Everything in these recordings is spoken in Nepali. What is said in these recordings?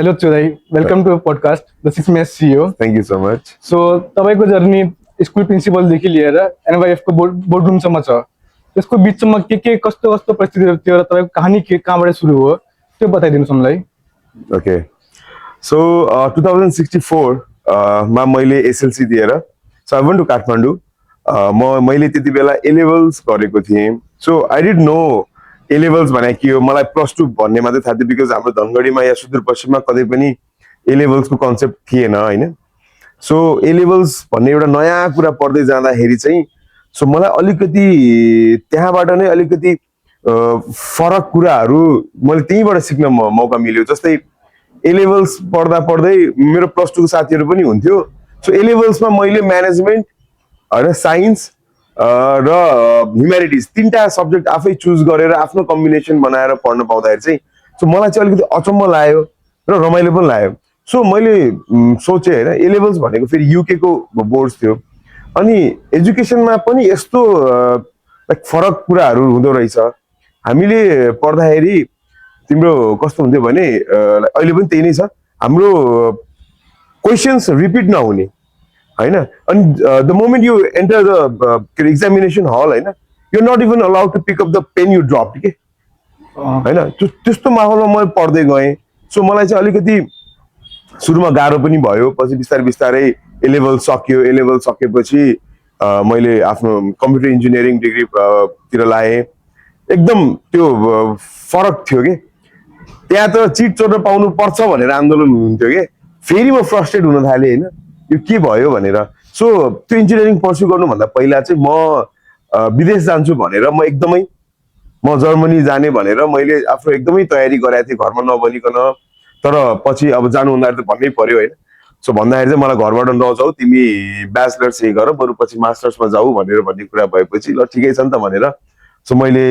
Hello Churai, welcome to our podcast, The Six Mass CEO. Thank you so much. So तपाईँको जर्नी स्कुल प्रिन्सिपलदेखि लिएर एनवाइएफको बोर्डरुमसम्म छ। त्यसको बिचमा के कस्तो कस्तो परिस्थितिहरू थियो र तपाईँको कहानी कहाँबाट सुरु हो त्यो बताइदिनुहोस् हामीलाई। Okay. So 2064 मा मैले एसएलसी दिएर so I went to Kathmandu. मैले त्यति बेला ए लेभल्स गरेको थिएँ. So I didn't know A levels भने के हो. मलाई +2 भन्ने मात्रै थाहा थियो बिकज हाम्रो धनगढीमा या सुदूरपश्चिममा कतै पनि ए लेभल्सको कन्सेप्ट थिएन हैन. सो ए लेभल्स भन्ने एउटा नयाँ कुरा पढ्दै जाँदाखेरि चाहिँ सो मलाई अलिकति त्यहाँबाट नै अलिकति फरक कुराहरू मैले त्यहीबाट सिक्न मौका मिल्यो. जस्तै ए लेभल्स पढ्दा पढ्दै मेरो +2 को साथीहरू पनि हुन्थ्यो. सो ए लेभल्समा मैले म्यानेजमेन्ट हैन साइन्स र ह्युम्यानिटिज तीनटा सब्जेक्ट आफै चुज गरेर आफ्नो कम्बिनेसन बनाएर पढ्न पाउँदाखेरि चाहिँ सो मलाई चाहिँ अलिकति अचम्म लाग्यो र रमाइलो पनि लाग्यो. सो मैले सोचे हैन ए लेभल्स भनेको फेरि युके को बोर्ड्स थियो अनि एजुकेसनमा पनि यस्तो फरक कुराहरू हुँदो रहेछ. हामीले पढ्दाखेरि तिम्रो कस्तो हुन्थ्यो भने अहिले पनि त्यही नै छ. हाम्रो क्वेशन्स रिपिट नहुने हैन. अनि the moment you enter the examination hall हैन you not even allowed to pick up the pen you drop के हैन. त्यस्तो माहौलमा म पढ्दै गएँ. सो मलाई चाहिँ अलिकति सुरुमा गाह्रो पनि भयो. पछि बिस्तारै बिस्तारै ए लेभल सक्यो. ए लेभल सकेपछि मैले आफ्नो कम्प्युटर इन्जिनियरिङ डिग्री तिर लाएँ. एकदम त्यो फरक थियो के. त्यहाँ त चिट चोर्न पाउनु पर्छ भनेर आन्दोलन हुन्थ्यो के. फेरि म फ्रस्ट्रेट हुन थालेँ हैन यो के भयो भनेर. सो त्यो इन्जिनियरिङ पर्स्यु गर्नुभन्दा पहिला चाहिँ म विदेश जान्छु भनेर म जर्मनी जाने भनेर मैले आफ्नो एकदमै तयारी गराएको थिएँ घरमा नभनिकन. तर पछि अब जानुभन्दा त भन्नै पर्यो हैन. सो भन्दाखेरि चाहिँ मलाई घरबाट नजाऊ तिमी ब्याचलर्स यही गर बरु पछि मास्टर्समा जाऊ भन्ने कुरा भएपछि ल ठिकै छ नि त भनेर सो मैले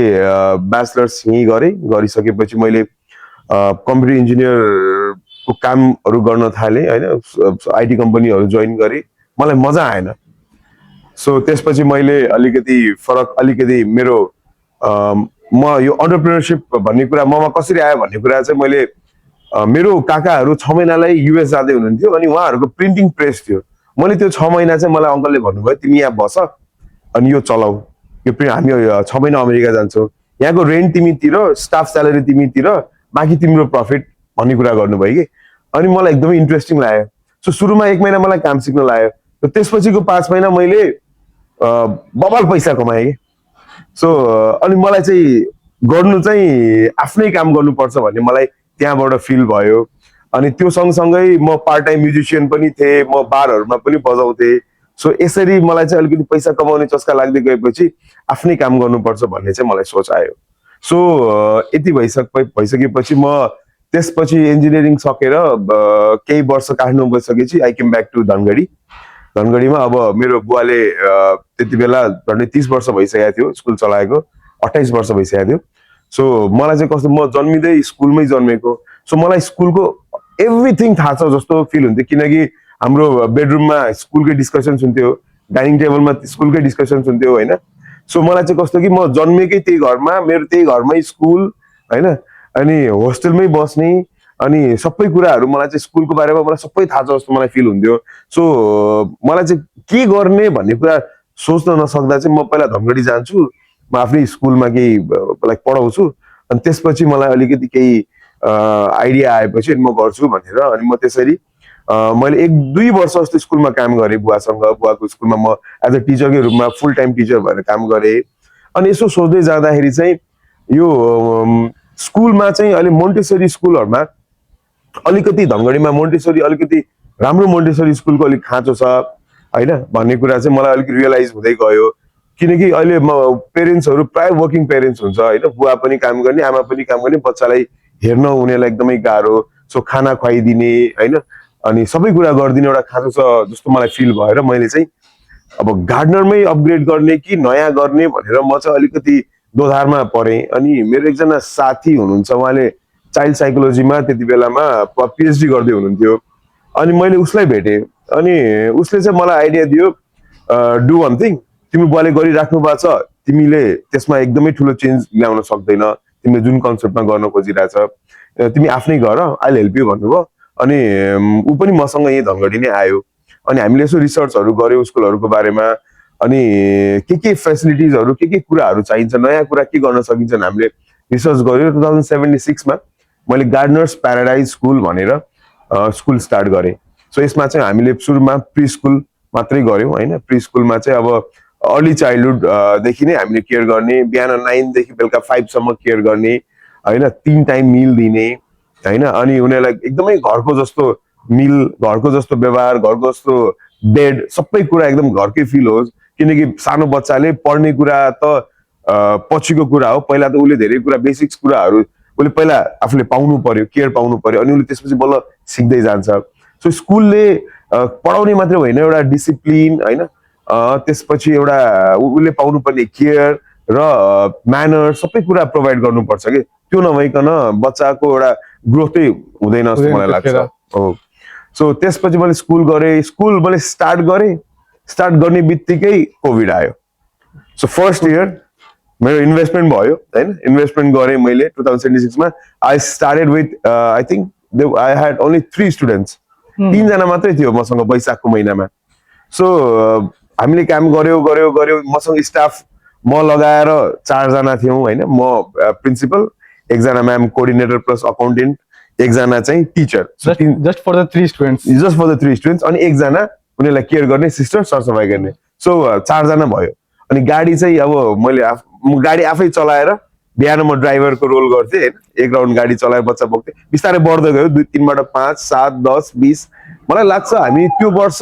ब्याचलर्स यही गरेँ. गरिसकेपछि मैले कम्प्युटर इन्जिनियरको कामहरू गर्न थालेँ हैन. आइटी कम्पनीहरू जोइन गरेँ. मलाई मजा आएन. सो त्यसपछि मैले अलिकति मेरो म यो एन्टरप्रेन्योरशिप भन्ने कुरा ममा कसरी आयो भन्ने कुरा चाहिँ मैले मेरो काकाहरू 6 महिनालाई युएस जाँदै हुनुहुन्थ्यो अनि उहाँहरूको प्रिन्टिङ प्रेस थियो. मैले त्यो 6 महिना चाहिँ मलाई अङ्कलले भन्नुभयो तिमी यहाँ बस अनि यो चलाऊ. यो हामी 6 महिना अमेरिका जान्छौँ. यहाँको रेन्ट तिमी तिर स्टाफ स्यालेरी तिमी तिर बाँकी तिम्रो प्रफिट भन्ने कुरा गर्नुभयो कि. अनि मलाई एकदमै इन्ट्रेस्टिङ लाग्यो. सो सुरुमा 1 महिना मलाई काम सिक्न लाग्यो. र त्यसपछिको 5 महिना मैले बबाल पैसा कमाएँ कि. सो अनि मलाई चाहिँ गर्नु चाहिँ आफ्नै काम गर्नुपर्छ भन्ने मलाई त्यहाँबाट फिल भयो. अनि त्यो सँगसँगै म पार्ट टाइम म्युजिसियन पनि थिएँ. म बारहरूमा पनि बजाउँथेँ. सो यसरी मलाई चाहिँ अलिकति पैसा कमाउने चस्का लाग्दै गएपछि आफ्नै काम गर्नुपर्छ भन्ने चाहिँ मलाई सोच आयो. सो यति भइसकेपछि म त्यसपछि इन्जिनियरिङ सकेर केही वर्ष काठमाडौँ बसिसकेपछि आई केम ब्याक टु धनगढीमा. अब मेरो बुवाले त्यति बेला झन्डै 30 वर्ष भइसकेको थियो स्कुल चलाएको. 28 वर्ष भइसकेको थियो. सो मलाई चाहिँ कस्तो म जन्मिँदै स्कुलमै जन्मेको. सो मलाई स्कुलको एभ्रिथिङ थाहा छ जस्तो फिल हुन्थ्यो किनकि हाम्रो बेडरुममा स्कुलकै डिस्कसन्स हुन्थ्यो. डाइनिङ टेबलमा स्कुलकै डिस्कसन्स हुन्थ्यो हैन. सो मलाई चाहिँ कस्तो कि म जन्मेकै त्यही घरमा मेरो त्यही घरमै स्कुल हैन अनि होस्टेलमै बस्ने अनि सबै कुराहरू मलाई चाहिँ स्कुलको बारेमा मलाई सबै थाहा छ जस्तो मलाई फिल हुन्थ्यो. सो मलाई चाहिँ के गर्ने भन्ने कुरा सोच्न नसक्दा चाहिँ म पहिला धनगढी जान्छु म आफ्नै स्कुलमा केही लाइक पढाउँछु अनि त्यसपछि मलाई अलिकति केही आइडिया आएपछि म गर्छु भनेर अनि म त्यसरी मैले 1-2 वर्ष जस्तो स्कुलमा काम गरेँ बुवासँग. बुवाको स्कुलमा म एज अ टिचरकै रूपमा फुल टाइम टिचर भएर काम गरेँ. अनि यसो सोच्दै जाँदाखेरि चाहिँ यो स्कुलमा चाहिँ अहिले मोन्टेसरी स्कुलहरूमा अलिकति धनगढीमा मोन्टेसरी अलिकति राम्रो मोन्टेसरी स्कुलको अलिक खाँचो छ हैन भन्ने कुरा चाहिँ मलाई अलिक रियलाइज हुँदै गयो. किनकि अहिले पेरेन्ट्सहरू प्राय वर्किङ पेरेन्ट्स हुन्छ हैन. बुवा पनि काम गर्ने आमा पनि काम गर्ने बच्चालाई हेर्न उनीहरूलाई एकदमै गाह्रो. सो खाना खुवाइदिने हैन अनि सबै कुरा गरिदिने एउटा खाँचो छ जस्तो मलाई फिल भएर मैले चाहिँ अब गार्डनरमै अपग्रेड गर्ने कि नयाँ गर्ने भनेर म चाहिँ अलिकति दोधारमा परेँ. अनि मेरो एकजना साथी हुनुहुन्छ उहाँले चाइल्ड साइकोलोजीमा त्यति बेलामा पिएचडी गर्दै हुनुहुन्थ्यो. अनि मैले उसलाई भेटेँ अनि उसले चाहिँ मलाई आइडिया दियो डु वान थिङ तिम्रो बुवाले गरिराख्नु भएको छ तिमीले त्यसमा एकदमै ठुलो चेन्ज ल्याउन सक्दैन. तिमीले जुन कन्सेप्टमा गर्न खोजिरहेछ तिमी आफ्नै गर आई विल हेल्प यु भन्नुभयो. अनि ऊ पनि मसँग यही धनगढी नै आयो अनि हामीले यसो रिसर्चहरू गर्यौँ स्कुलहरूको बारेमा अनि के फेसिलिटिजहरू के कुराहरू चाहिन्छ नयाँ कुरा के गर्न सकिन्छ हामीले रिसर्च गर्यो 2076 मा मैले गार्डनर्स प्याराडाइज स्कुल भनेर स्कुल स्टार्ट गरेँ सो यसमा चाहिँ हामीले सुरुमा प्री स्कुल मात्रै गर्यौँ हैन प्री स्कुलमा चाहिँ अब अर्ली चाइल्डहुड देखि नै हामीले केयर गर्ने बिहान 9 देखि बेलुका 5 सम्म केयर गर्ने हैन 3 टाइम मिल दिने हैन अनि उनीहरूलाई एकदमै घरको जस्तो मिल घरको जस्तो व्यवहार घरको जस्तो बेड सबै कुरा एकदम घरकै फिल होस् किनकि सानो बच्चाले पढ्ने कुरा त पछिको कुरा हो पहिला त उसले धेरै कुरा बेसिक्स कुराहरू उसले पहिला आफूले पाउनु पर्यो केयर पाउनु पर्यो अनि उसले त्यसपछि बल्ल सिक्दै जान्छ सो स्कुलले पढाउने मात्रै होइन एउटा डिसिप्लिन हैन त्यसपछि एउटा उसले पाउनुपर्ने केयर र म्यानर सबै कुरा प्रोभाइड गर्नुपर्छ कि त्यो नभइकन बच्चाको एउटा ग्रोथै हुँदैन जस्तो मलाई लाग्छ हो सो त्यसपछि मैले स्कुल गरेँ स्कुल मैले स्टार्ट गर्ने बित्तिकै कोभिड आयो सो फर्स्ट इयर मेरो इन्भेस्टमेन्ट भयो हैन इन्भेस्टमेन्ट गरेँ मैले 2076 मा I started with I think I had only 3 students 3 जना मात्रै थियो मसँग वैशाखको महिनामा सो हामीले काम गर्यो मसँग स्टाफ म लगाएर 4 जना थियौं हैन म प्रिन्सिपल एकजना म्याम कोअर्डिनेटर प्लस अकाउन्टेन्ट एकजना चाहिँ teacher just for the 3 students अनि एकजना उनीहरूलाई केयर गर्ने सिस्टर सरसफाइ गर्ने सो 4 जना भयो अनि गाडी चाहिँ अब मैले गाडी आफै चलाएर बिहान म ड्राइभरको रोल गर्थेँ हैन एक राउन्ड गाडी चलाएर बच्चा बोक्थेँ बिस्तारै बढ्दै गयो 2 3 बाट 5 7 10 20 मलाई लाग्छ हामी त्यो वर्ष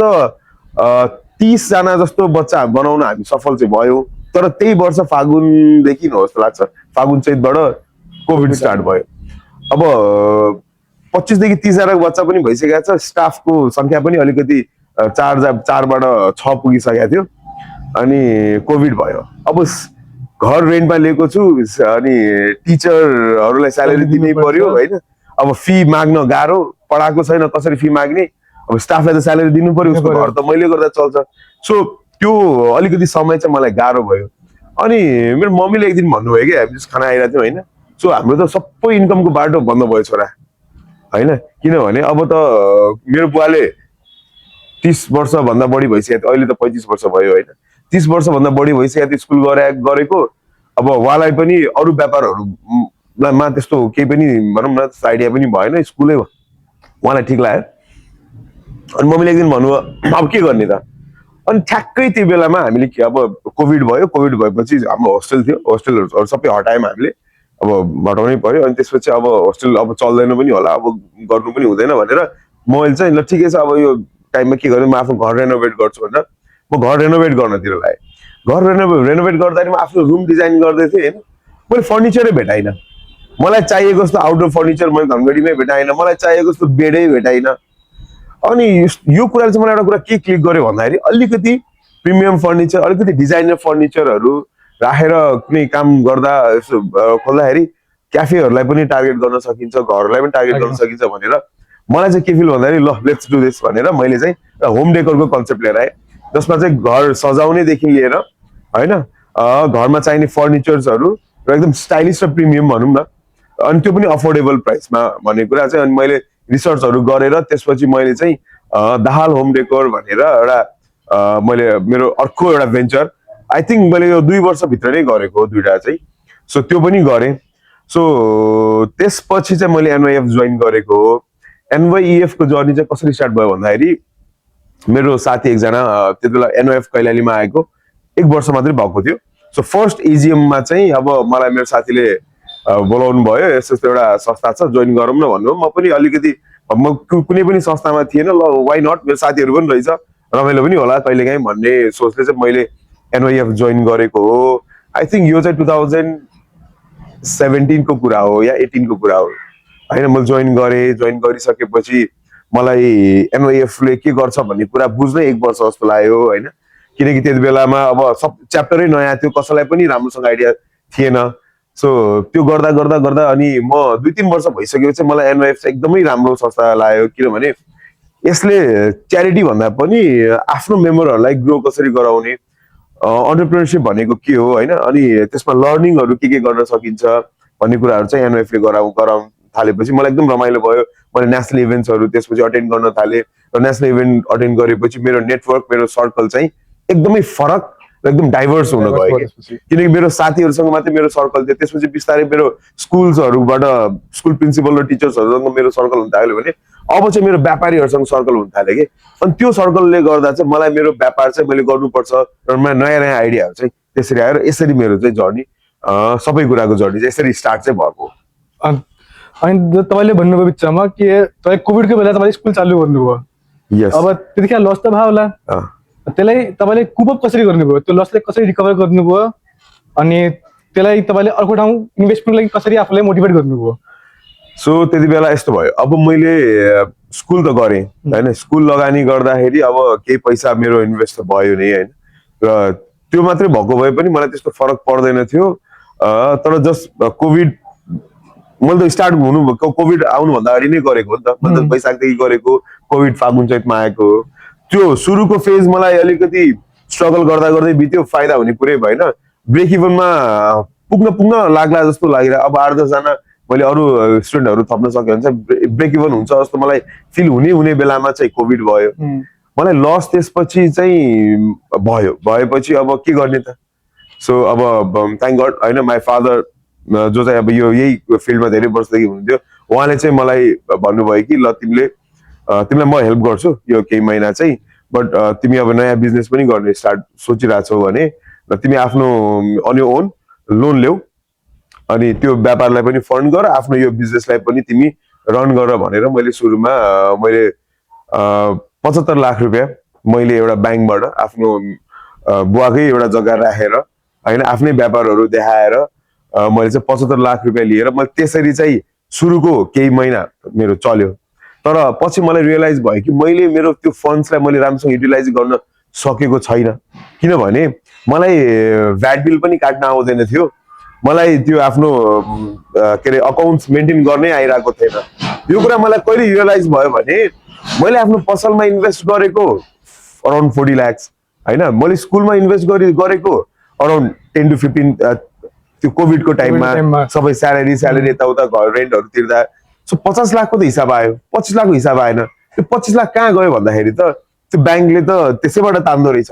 30 जना जस्तो बच्चा बनाउन हामी सफल चाहिँ भयौं तर त्यही वर्ष फागुनदेखि न जस्तो लाग्छ फागुन चैतबाट कोभिड स्टार्ट भयो अब 25 देखि 30 जना बच्चा पनि भइसकेको छ स्टाफको संख्या पनि अलिकति 4 बाट 6 पुगिसकेको थियो अनि कोभिड भयो अब घर रेन्टमा लिएको छु अनि टिचरहरूलाई स्यालेरी दिनै पर्यो हैन अब फी माग्न गाह्रो पढाएको छैन कसरी फी माग्ने अब स्टाफलाई त स्यालेरी दिनु पर्यो उसको घर त मैले गर्दा चल्छ सो त्यो अलिकति समय चाहिँ मलाई गाह्रो भयो अनि मेरो मम्मीले एक दिन भन्नुभयो कि हामी खाना आइरहेको थियौँ हैन सो हाम्रो त सबै इन्कमको बाटो बन्द भयो छोरा हैन किनभने अब त मेरो बुवाले 30 वर्ष भन्दा बढी भइसक्यो अहिले त 35 वर्ष भयो हैन 30 वर्ष भन्दा बढी भइसक्यो स्कुल गरेको अब उहाँलाई पनि अरू व्यापारहरूमा त्यस्तो केही पनि भनौँ न आइडिया पनि भएन स्कुलै उहाँलाई ठिक लाग्यो अनि मम्मीले एक दिन भन्नुभयो अब के गर्ने त अनि ठ्याक्कै त्यो बेलामा हामीले अब कोभिड भएपछि हाम्रो होस्टेल थियो होस्टेलहरू सबै हटायौँ हामीले अब हटाउनै पर्यो अनि त्यसपछि अब होस्टेल अब चल्दैन पनि होला अब गर्नु पनि हुँदैन भनेर मैले चाहिँ ल ठिकै छ अब यो टाइममा के गर्नु म आफ्नो घर रेनोभेट गर्छु भनेर म घर रेनोभेट गर्नतिर लागेँ घर रेनोभेट गर्दाखेरि म आफ्नो रुम डिजाइन गर्दै थिएँ हैन मैले फर्निचरै भेटाइनँ मलाई चाहिएको जस्तो आउटडोर फर्निचर मैले धनगढीमै भेटाइनँ मलाई चाहिएको जस्तो बेडै भेटाइनँ अनि यो कुराले चाहिँ मलाई एउटा कुरा के क्लिक गर्यो भन्दाखेरि अलिकति प्रिमियम फर्निचर अलिकति डिजाइनर फर्निचरहरू राखेर कुनै काम गर्दा खोल्दाखेरि क्याफेहरूलाई पनि टार्गेट गर्न सकिन्छ घरहरूलाई पनि टार्गेट गर्न सकिन्छ भनेर मलाई चाहिँ के फिल भन्दाखेरि ल लेट्स डु दिस भनेर मैले चाहिँ होम डेकोरको कन्सेप्ट लिएर आएँ जसमा चाहिँ घर सजाउनेदेखि लिएर हैन घरमा चाहिने फर्निचर्सहरू र एकदम स्टाइलिस र प्रिमियम भनौँ न अनि त्यो पनि अफोर्डेबल प्राइसमा भन्ने कुरा चाहिँ अनि मैले रिसर्चहरू गरेर त्यसपछि मैले चाहिँ दाहाल होम डेकोर भनेर एउटा मैले मेरो अर्को एउटा भेन्चर आई थिंक मैले यो 2 वर्षभित्र नै गरेको दुईटा चाहिँ सो त्यो पनि गरेँ सो त्यसपछि चाहिँ मैले एनवाईएफ जोइन गरेको हो एनवाईएफ को जर्नी चाहिँ कसरी स्टार्ट भयो भन्दाखेरि मेरो साथी एकजना त्यतिबेला एनवाईएफ कैलालीमा आएको 1 वर्ष मात्रै भएको थियो सो फर्स्ट एजीएम मा चाहिँ अब मलाई मेरो साथीले बोलाउनु भयो यस्तो एउटा संस्था छ जोइन गरौँ न भन्नु म पनि अलिकति म कुनै पनि संस्थामा थिएन ल वाइ नट मेरो साथीहरू पनि रहेछ रमाइलो पनि होला कहिलेकाहीँ भन्ने सोचले चाहिँ मैले एनवाईएफ जोइन गरेको हो आई थिंक यो चाहिँ 2017 को कुरा हो या 18 को कुरा हो हैन मैले जोइन गरिसकेपछि मलाई एनवाईएफ ले के गर्छ भन्ने कुरा बुझ्नै 1 वर्ष जस्तो लाग्यो हैन किनकि त्यति बेलामा अब सब च्याप्टरै नयाँ थियो कसैलाई पनि राम्रोसँग आइडिया थिएन सो त्यो गर्दा अनि म 2-3 वर्ष भइसकेपछि मलाई एनवाईएफ चाहिँ एकदमै राम्रो संस्था लाग्यो किनभने यसले च्यारिटी भन्दा पनि आफ्नो मेम्बरहरूलाई ग्रो कसरी गराउने एन्टरप्रेन्योरशिप भनेको के हो हैन अनि त्यसमा लर्निङहरू के गर्न सकिन्छ भन्ने कुराहरू चाहिँ एनवाईएफ ले थालेपछि मलाई एकदम रमाइलो भयो। मैले नेसनल इभेन्ट्सहरू त्यसपछि अटेन्ड गर्न थालेँ र नेसनल इभेन्ट अटेन्ड गरेपछि मेरो नेटवर्क मेरो सर्कल चाहिँ एकदमै फरक र एकदम डाइभर्स हुन गयो कि। किनकि मेरो साथीहरूसँग मात्रै मेरो सर्कल थियो, त्यसपछि बिस्तारै मेरो स्कुल्सहरूबाट स्कुल प्रिन्सिपल र टिचर्सहरूसँग मेरो सर्कल हुन थाल्यो भने अब चाहिँ मेरो व्यापारीहरूसँग सर्कल हुन थाल्यो कि। अनि त्यो सर्कलले गर्दा चाहिँ मलाई मेरो व्यापार चाहिँ मैले गर्नुपर्छ र नयाँ नयाँ आइडियाहरू चाहिँ त्यसरी आयो र यसरी मेरो चाहिँ जर्नी सबै कुराको जर्नी चाहिँ यसरी स्टार्ट चाहिँ भएको। अनि तपाईँले भन्नुभयो बिचमा कि तपाईँ कोभिडको बेला तपाईँले स्कुल चालु गर्नुभयो। यस। अब त्यतिखेर लस त भयो होला, त्यसलाई तपाईँले कुपअप कसरी गर्नुभयो, त्यो लसलाई कसरी रिकभर गर्नुभयो अनि त्यसलाई तपाईँले अर्को ठाउँ इन्भेस्टमेन्ट लागि कसरी आफूलाई मोटिभेट गर्नुभयो? सो त्यति बेला यस्तो भयो, अब मैले स्कुल त गरेँ होइन, स्कुल लगानी गर्दाखेरि अब केही पैसा मेरो इन्भेस्ट त भयो नै होइन, र त्यो मात्रै भएको भए पनि मलाई त्यस्तो फरक पर्दैन थियो। तर जस्ट कोभिड मैले त स्टार्ट हुनु कोभिड आउनुभन्दा अगाडि नै गरेको हो नि त, मैले त वैशाखदेखि गरेको, कोभिड फागुन चैतमा आएको हो। त्यो सुरुको फेज मलाई अलिकति स्ट्रगल गर्दा गर्दै बित्यो, फाइदा हुने कुरै भएन। ब्रेक इभनमा पुग्न लाग्ला जस्तो लागेर अब 8-10 जना मैले अरू स्टुडेन्टहरू थप्न सक्यो भने चाहिँ ब्रेक इभन हुन्छ जस्तो मलाई फिल हुने बेलामा चाहिँ कोभिड भयो। मलाई लस त्यसपछि चाहिँ भएपछि अब के गर्ने त। सो अब थ्याङ्क गड होइन, माई फादर जो चाहिँ अब यही फिल्डमा धेरै वर्षदेखि हुनुहुन्थ्यो, उहाँले चाहिँ मलाई भन्नुभयो कि ल तिमीलाई म हेल्प गर्छु यो केही महिना चाहिँ, बट तिमी अब नयाँ बिजनेस पनि गर्ने स्टार्ट सोचिरहेछौ भने र तिमी आफ्नो अन योर ओन लोन ल्याऊ अनि त्यो व्यापारलाई पनि फन्ड गर, आफ्नो यो बिजनेसलाई पनि तिमी रन गर भनेर मैले सुरुमा मैले 75 लाख रुपियाँ मैले एउटा ब्याङ्कबाट आफ्नो बुवाकै एउटा जग्गा राखेर होइन आफ्नै व्यापारहरू देखाएर मैले चाहिँ 75 लाख रुपियाँ लिएर मैले त्यसरी चाहिँ सुरुको केही महिना मेरो चल्यो। तर पछि मलाई रियलाइज भयो कि मैले मेरो त्यो फन्ड्सलाई मैले राम्रोसँग युटिलाइज गर्न सकेको छैन, किनभने मलाई भ्याट बिल पनि काट्न आउँदैन थियो, मलाई त्यो आफ्नो के अरे अकाउन्ट्स मेन्टेन गर्नै आइरहेको थिएन। यो कुरा मलाई कहिले रियलाइज भयो भने मैले आफ्नो पसलमा इन्भेस्ट गरेको अराउन्ड 40 लाख होइन, मैले स्कुलमा इन्भेस्ट गरेको अराउन्ड 10 to 15 त्यो कोभिडको टाइममा सबै स्यालेरी यताउता घर रेन्टहरू तिर्दा। सो 50 लाखको त हिसाब आयो, 25 लाखको हिसाब आएन। त्यो 25 लाख कहाँ गयो भन्दाखेरि त त्यो ब्याङ्कले त त्यसैबाट तान्दो रहेछ।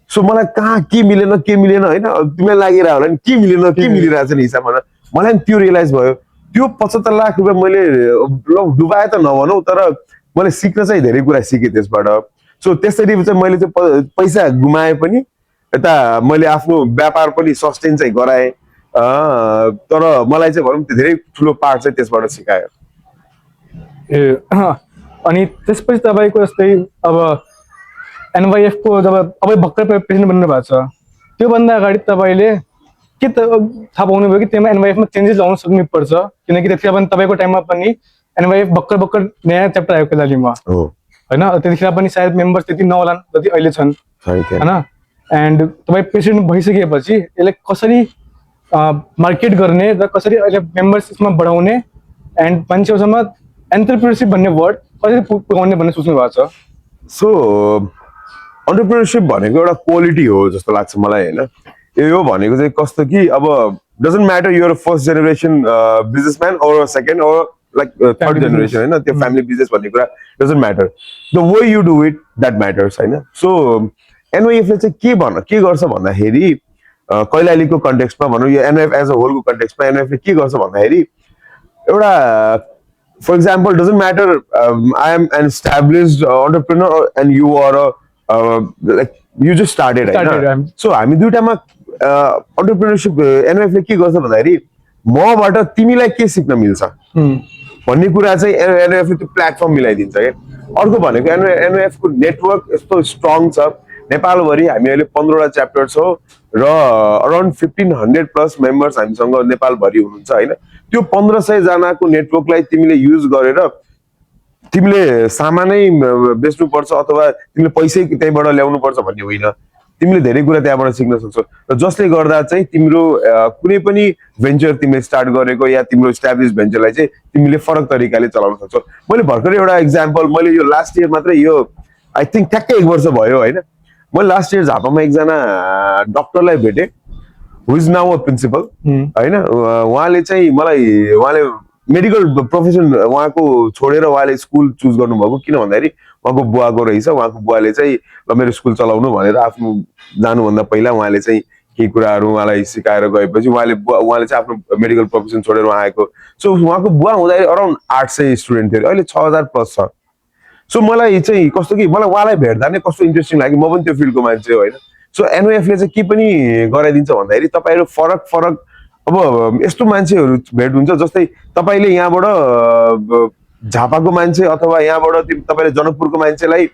सो मलाई कहाँ के मिलेन होइन, तिमीलाई लागिरहेको होला नि के मिलेन के मिलिरहेछ नि हिसाब भन। मलाई त्यो रियलाइज भयो, त्यो 75 लाख रुपियाँ मैले डुबाए त नभनौँ, तर मैले सिक्न चाहिँ धेरै कुरा सिकेँ त्यसबाट। सो त्यसरी चाहिँ मैले त्यो पैसा गुमाए पनि यता मैले आफ्नो व्यापार पनि सस्टेन चाहिँ गराएँ, तर मलाई चाहिँ भनौँ धेरै ठुलो पार्ट चाहिँ त्यसबाट सिकायो। ए अनि त्यसपछि तपाईँको जस्तै अब NYF को जब अब भर्खर प्रेसिडेन्ट बन्नु भएको छ, त्योभन्दा अगाडि तपाईँले के थाहा पाउनुभयो कि त्यसमा NYF मा चेन्जेस ल्याउन सक्नुपर्छ, किनकि त्यतिखेर पनि तपाईँको टाइममा पनि NYF भर्खर नयाँ च्याप्टर आयो कैलालीमा होइन, त्यतिखेर पनि सायद मेम्बर्स त्यति नहोलान् जति अहिले छन् होइन। एन्ड तपाईँ प्रेसिडेन्ट भइसकेपछि यसलाई कसरी मार्केट गर्ने र कसरी अहिले मेम्बर्स यसमा बढाउने एन्ड मान्छेहरूसम्म एन्टरप्रेन्योरसिप भन्ने वर्ड कसरी पुर्याउने भन्ने सोच्नु भएको छ? सो एन्टरप्रेन्योरसिप भनेको एउटा क्वालिटी हो जस्तो लाग्छ मलाई होइन। यो भनेको चाहिँ कस्तो कि अब doesn't matter you're first generation businessman और सेकेन्ड और लाइक थर्ड जेनेरेसन होइन, त्यो फ्यामिली बिजनेस भन्ने कुरा doesn't matter, the way you do it that matters होइन। सो NYF ले चाहिँ के गर्छ भन्दाखेरि कैलालीको कन्टेक्स्टमा भनौँ, यो NYF एज अ होलको कन्टेक्स्टमा NYF ले के गर्छ भन्दाखेरि एउटा for example doesn't matter I am an established entrepreneur and you are like you just started होइन। सो हामी दुइटामा एन्टरप्रेन्योरसिप NYF ले के गर्छ भन्दाखेरि मबाट तिमीलाई के सिक्न मिल्छ भन्ने कुरा चाहिँ NYF ले त्यो प्लेटफर्म मिलाइदिन्छ क्या। अर्को भनेको NYF को नेटवर्क यस्तो स्ट्रङ छ, नेपालभरि हामी अहिले 15वटा च्याप्टर छौँ र अराउन्ड 1500 प्लस मेम्बर्स हामीसँग नेपालभरि हुनुहुन्छ होइन। त्यो 1500 जनाको नेटवर्कलाई तिमीले युज गरेर तिमीले सामानै बेच्नुपर्छ अथवा तिमीले पैसै त्यहीँबाट ल्याउनु पर्छ भन्ने होइन, तिमीले धेरै कुरा त्यहाँबाट सिक्न सक्छौ। र जसले गर्दा चाहिँ तिम्रो कुनै पनि भेन्चर तिमीले स्टार्ट गरेको या तिम्रो इस्टाब्लिस भेन्चरलाई चाहिँ तिमीले फरक तरिकाले चलाउन सक्छौ। मैले भर्खरै एउटा एक्जाम्पल मैले यो लास्ट इयर मात्रै यो आई थिङ्क ठ्याक्कै 1 वर्ष भयो होइन, मैले लास्ट इयर झापामा एकजना डक्टरलाई भेटेँ हु इज नाउ अ प्रिन्सिपल होइन। उहाँले चाहिँ मलाई मेडिकल प्रोफेसन उहाँको छोडेर उहाँले स्कुल चुज गर्नुभएको किन भन्दाखेरि उहाँको बुवाको रहेछ, उहाँको बुवाले चाहिँ ल मेरो स्कुल चलाउनु भनेर आफ्नो जानुभन्दा पहिला उहाँले चाहिँ केही कुराहरू उहाँलाई सिकाएर गएपछि उहाँले चाहिँ आफ्नो मेडिकल प्रोफेसन छोडेर उहाँ आएको। सो उहाँको बुवा हुँदाखेरि अराउन्ड 800 स्टुडेन्ट थियो, अहिले 6000 प्लस छ। सो मलाई चाहिँ कस्तो कि मलाई उहाँलाई भेट्दा नै कस्तो इन्ट्रेस्टिङ लाग्यो, म पनि त्यो फिल्डको मान्छे हो होइन। सो एनओएफले चाहिँ के पनि गराइदिन्छ भन्दाखेरि तपाईँहरू फरक फरक अब यस्तो मान्छेहरू भेट हुन्छ, जस्तै तपाईँले यहाँबाट झापाको मान्छे अथवा यहाँबाट तपाईँले जनकपुरको मान्छेलाई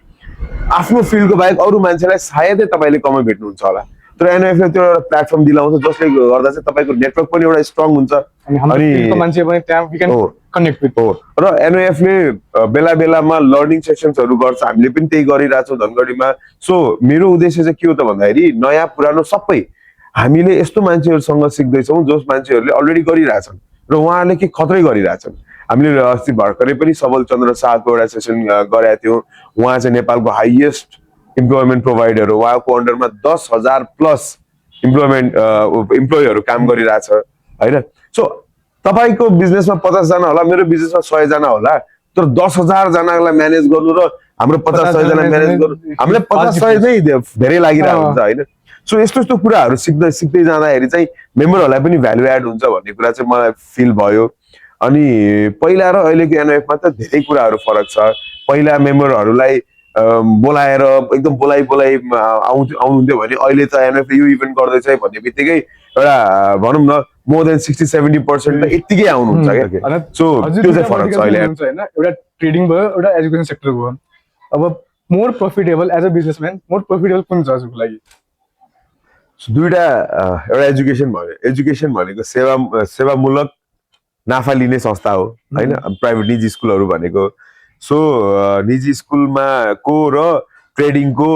आफ्नो फिल्डको बाहेक अरू मान्छेलाई सायदै तपाईँले कमै भेट्नुहुन्छ होला, तर एनओएफले त्यो एउटा प्लेटफर्म दिलाउँछ जसले गर्दा चाहिँ तपाईँको नेटवर्क पनि एउटा स्ट्रङ हुन्छ अनि मान्छे पनि त्यहाँ वी क्यान कनेक्ट विथ हो। र एनओएफले बेला बेलामा लर्निङ सेसन्सहरू गर्छ, हामीले पनि त्यही गरिरहेछौँ धनगढीमा। सो मेरो उद्देश्य चाहिँ के हो त भन्दाखेरि नयाँ पुरानो सबै हामीले यस्तो मान्छेहरूसँग सिक्दैछौँ जस मान्छेहरूले अलरेडी गरिरहेछन् र उहाँहरूले के खत्रै गरिरहेछन्। हामीले अस्ति भर्खरै पनि सबल चन्द्र शाहको एउटा सेसन गरेका थियौँ। उहाँ चाहिँ नेपालको हाइएस्ट इम्प्लोइमेन्ट प्रोभाइडर हो, उहाँको अन्डरमा 10,000 प्लस इम्प्लोइहरू काम गरिरहेछ होइन। सो तपाईँको बिजनेसमा 50 जना होला, मेरो बिजनेसमा 100 जना होला, तर 10,000 जनालाई म्यानेज गर्नु र हाम्रो 50-100 जना म्यानेज गर्नु हामीलाई 50-100 नै धेरै लागिरहेको हुन्छ होइन। सो यस्तो यस्तो कुराहरू सिक्दै जाँदाखेरि चाहिँ मेम्बरहरूलाई पनि भ्यालु एड हुन्छ भन्ने कुरा चाहिँ मलाई फिल भयो। अनि पहिला र अहिलेको एनओएफमा त धेरै कुराहरू फरक छ। पहिला मेम्बरहरूलाई बोलाएर एकदम बोलाइ आउनुहुन्थ्यो भने अहिले त एनओएफले यो इभेन्ट गर्दैछ भन्ने बित्तिकै एउटा भनौँ न मोर देन 60-70% त यत्तिकै आउनुहुन्छ क्या। सो त्यो चाहिँ फरक छ अहिले होइन। एउटा ट्रेडिङ भयो, एउटा एजुकेसन सेक्टर भयो। अब more profitable as a businessman more profitable कुन छ हजुरको लागि? दुईटा एउटा एजुकेसन भनेको सेवामूलक नाफा लिने संस्था हो होइन, प्राइभेट निजी स्कुलहरू भनेको। सो निजी स्कुलमा को र ट्रेडिङको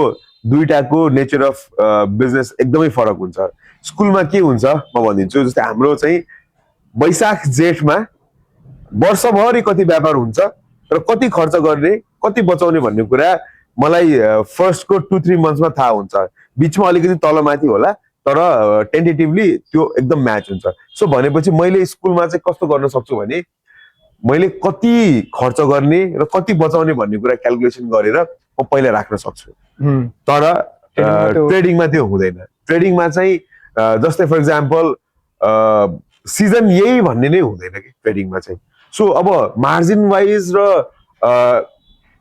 दुईटाको नेचर अफ बिजनेस एकदमै फरक हुन्छ। स्कुलमा के हुन्छ म भनिदिन्छु, जस्तै हाम्रो चाहिँ वैशाख जेठमा वर्षभरि कति व्यापार हुन्छ र कति खर्च गर्ने कति बचाउने भन्ने कुरा मलाई फर्स्टको 2-3 मन्थ्समा थाहा हुन्छ। बिचमा अलिकति तलमाथि होला तर टेन्टेटिभली त्यो एकदम म्याच हुन्छ। सो भनेपछि मैले स्कुलमा चाहिँ कस्तो गर्न सक्छु भने मैले कति खर्च गर्ने र कति बचाउने भन्ने कुरा क्यालकुलेसन गरेर म पहिला राख्न सक्छु। तर ट्रेडिङमा त्यो हुँदैन। ट्रेडिङमा चाहिँ जस्तै फर इक्जाम्पल सिजन यही भन्ने नै हुँदैन कि ट्रेडिङमा चाहिँ। सो अब मार्जिन वाइज र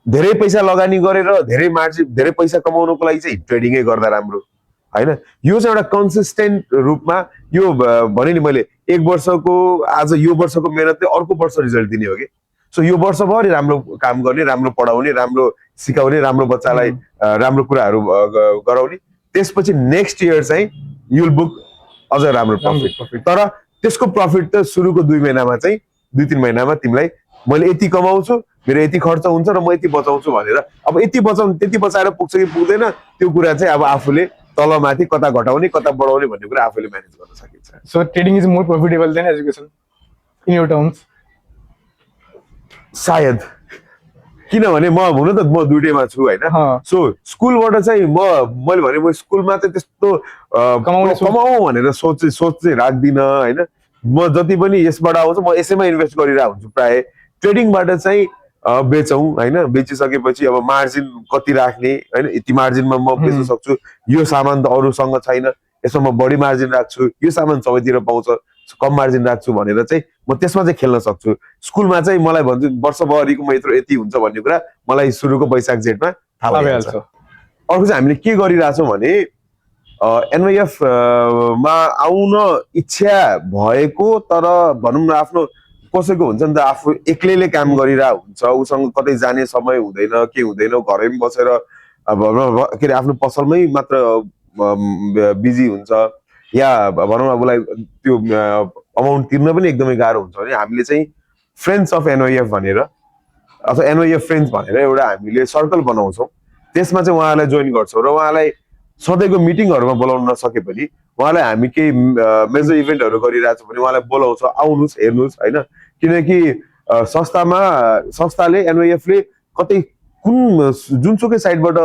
धेरै पैसा लगानी गरेर धेरै पैसा कमाउनको लागि चाहिँ ट्रेडिङै गर्दा राम्रो होइन। यो चाहिँ एउटा कन्सिस्टेन्ट रूपमा यो भने नि मैले 1 वर्षको आज यो वर्षको मेहनतले अर्को वर्ष रिजल्ट दिने हो कि। सो यो वर्षभरि राम्रो काम गर्ने, राम्रो पढाउने, राम्रो सिकाउने, राम्रो बच्चालाई राम्रो कुराहरू गराउने, त्यसपछि नेक्स्ट इयर चाहिँ युल बुक अझ राम्रो प्रफिट। तर त्यसको प्रफिट त सुरुको 2 महिनामा चाहिँ 2-3 महिनामा तिमीलाई मैले यति कमाउँछु, मेरो यति खर्च हुन्छ र म यति बचाउँछु भनेर अब त्यति बचाएर पुग्छ कि पुग्दैन त्यो कुरा चाहिँ अब आफूले तलमाथि कता घटाउने कता बढाउने भन्ने कुरा आफूले म्यानेज गर्न सकिन्छ। So trading is more profitable than education in your terms? सायद, किनभने हुन त म दुईटैमा छु होइन। सो स्कुलबाट चाहिँ मैले भने म स्कुलमा चाहिँ त्यस्तो कमाऊ भनेर सोच चाहिँ राख्दिनँ होइन। म जति पनि यसबाट आउँछ म यसैमा इन्भेस्ट गरिरहेको हुन्छु प्राय। ट्रेडिङबाट चाहिँ बेचौँ होइन, बेचिसकेपछि अब मार्जिन कति राख्ने होइन, यति मार्जिनमा म बेच्न सक्छु, यो सामान त अरूसँग छैन यसमा म बढी मार्जिन राख्छु, यो सामान सबैतिर पाउँछ कम मार्जिन राख्छु भनेर चाहिँ म त्यसमा चाहिँ खेल्न सक्छु। स्कुलमा चाहिँ मलाई भन्छु वर्षभरिको म यति हुन्छ भन्ने कुरा मलाई सुरुको वैशाख जेठमा थाहा भइहाल्छ। अर्को चाहिँ हामीले के गरिरहेछौँ भने एनवाइएफ मा आउन इच्छा भएको तर भनौँ न आफ्नो कसैको हुन्छ नि त आफू एक्लैले काम गरिरहेको हुन्छ, उसँग कतै जाने समय हुँदैन के हुँदैन, घरैमा बसेर के अरे आफ्नो पसलमै मात्र बिजी हुन्छ या भनौँ अब उसलाई त्यो अमाउन्ट तिर्न पनि एकदमै गाह्रो हुन्छ भने हामीले चाहिँ फ्रेन्ड्स अफ एनओएफ भनेर अथवा एनओएफ फ्रेन्ड्स भनेर एउटा हामीले सर्कल बनाउँछौँ। त्यसमा चाहिँ उहाँलाई जोइन गर्छौँ र उहाँलाई सधैँको मिटिङहरूमा बोलाउन नसके पनि उहाँलाई हामी केही मेजर इभेन्टहरू गरिरहेछौँ भने उहाँलाई बोलाउँछ, आउनुहोस् हेर्नुहोस् होइन। किनकि संस्थाले एनओएफले कतै कुन जुनसुकै साइडबाट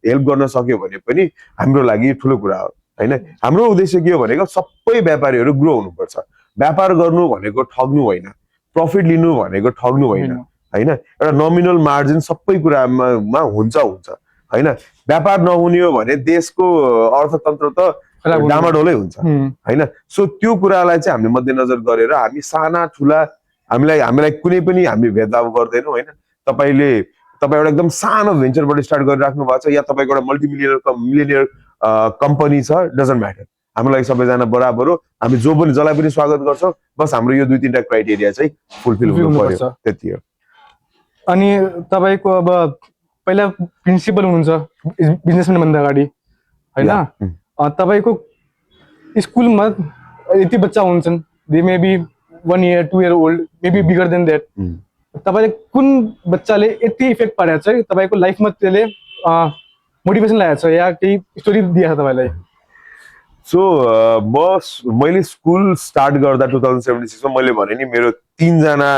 हेल्प गर्न सक्यो भने पनि हाम्रो लागि ठुलो कुरा हो होइन। हाम्रो उद्देश्य के हो भनेको सबै व्यापारीहरू ग्रो हुनुपर्छ। व्यापार गर्नु भनेको ठग्नु होइन, प्रफिट लिनु भनेको ठग्नु होइन होइन, एउटा नोमिनल मार्जिन सबै कुरामा हुन्छ होइन। व्यापार नहुने हो भने देशको अर्थतन्त्र त डामाडोलै हुन्छ होइन। सो त्यो कुरालाई चाहिँ हामीले मध्यनजर गरेर हामी साना ठुला हामीलाई कुनै पनि हामी भेदभाव गर्दैनौँ होइन। तपाईँ एउटा एकदम सानो भेन्चरबाट स्टार्ट गरिराख्नु भएको छ या तपाईँको एउटा मिलियनियर कम्पनी छ, डजन्ट म्याटर, हाम्रो लागि सबैजना बराबर हो। हामी जसलाई पनि स्वागत गर्छौँ, बस हाम्रो यो 2-3टा क्राइटेरिया चाहिँ फुलफिल हुनु पर्यो, त्यति हो। अनि तपाईँको अब पहिला प्रिन्सिपल हुनुहुन्छ बिजनेसम्यान भन्दा अगाडि होइन, तपाईँको स्कुलमा यति बच्चा हुन्छन्, they may be 1 year 2 year old, maybe bigger than that, तपाईँले कुन बच्चाले यति इफेक्ट पारेको छ तपाईँको लाइफमा, त्यसले मोटिभेसन ल्याएको छ या केही स्टोरी दिएको छ तपाईँलाई? सो मैले स्कुल स्टार्ट गर्दा 2076 मा मैले भने नि मेरो 3जना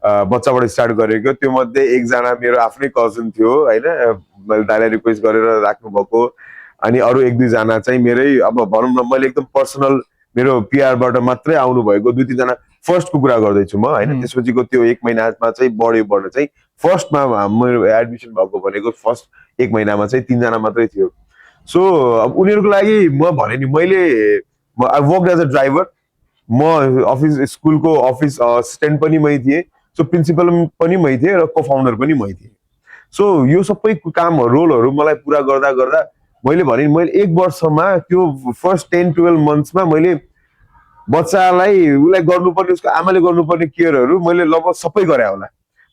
बच्चाबाट स्टार्ट गरेको, त्यो मध्ये एकजना मेरो आफ्नै कजन थियो होइन, मैले दाइलाई रिक्वेस्ट गरेर राख्नु भएको, अनि अरू 1-2 जना चाहिँ मेरै अब भनौँ न मैले एकदम पर्सनल मेरो पिआरबाट मात्रै आउनु भएको 2-3 जना फर्स्टको कुरा गर्दैछु म होइन। त्यसपछिको त्यो 1 महिनामा चाहिँ बढ्न चाहिँ फर्स्टमा मेरो एडमिसन भएको भनेको फर्स्ट 1 महिनामा चाहिँ 3जना मात्रै थियो। सो अब उनीहरूको लागि म भने नि I work as a driver, म स्कुलको अफिस असिस्टेन्ट पनि मै थिएँ, सो प्रिन्सिपल पनि मै थिएँ र को-फाउन्डर पनि मै थिएँ। सो यो सबै रोलहरू मलाई पुरा गर्दा गर्दा मैले भने मैले 1 वर्षमा त्यो फर्स्ट 10-12 मन्थ्समा मैले बच्चालाई उसलाई गर्नुपर्ने, उसको आमाले गर्नुपर्ने केयरहरू मैले लगभग सबै गराएँ होला।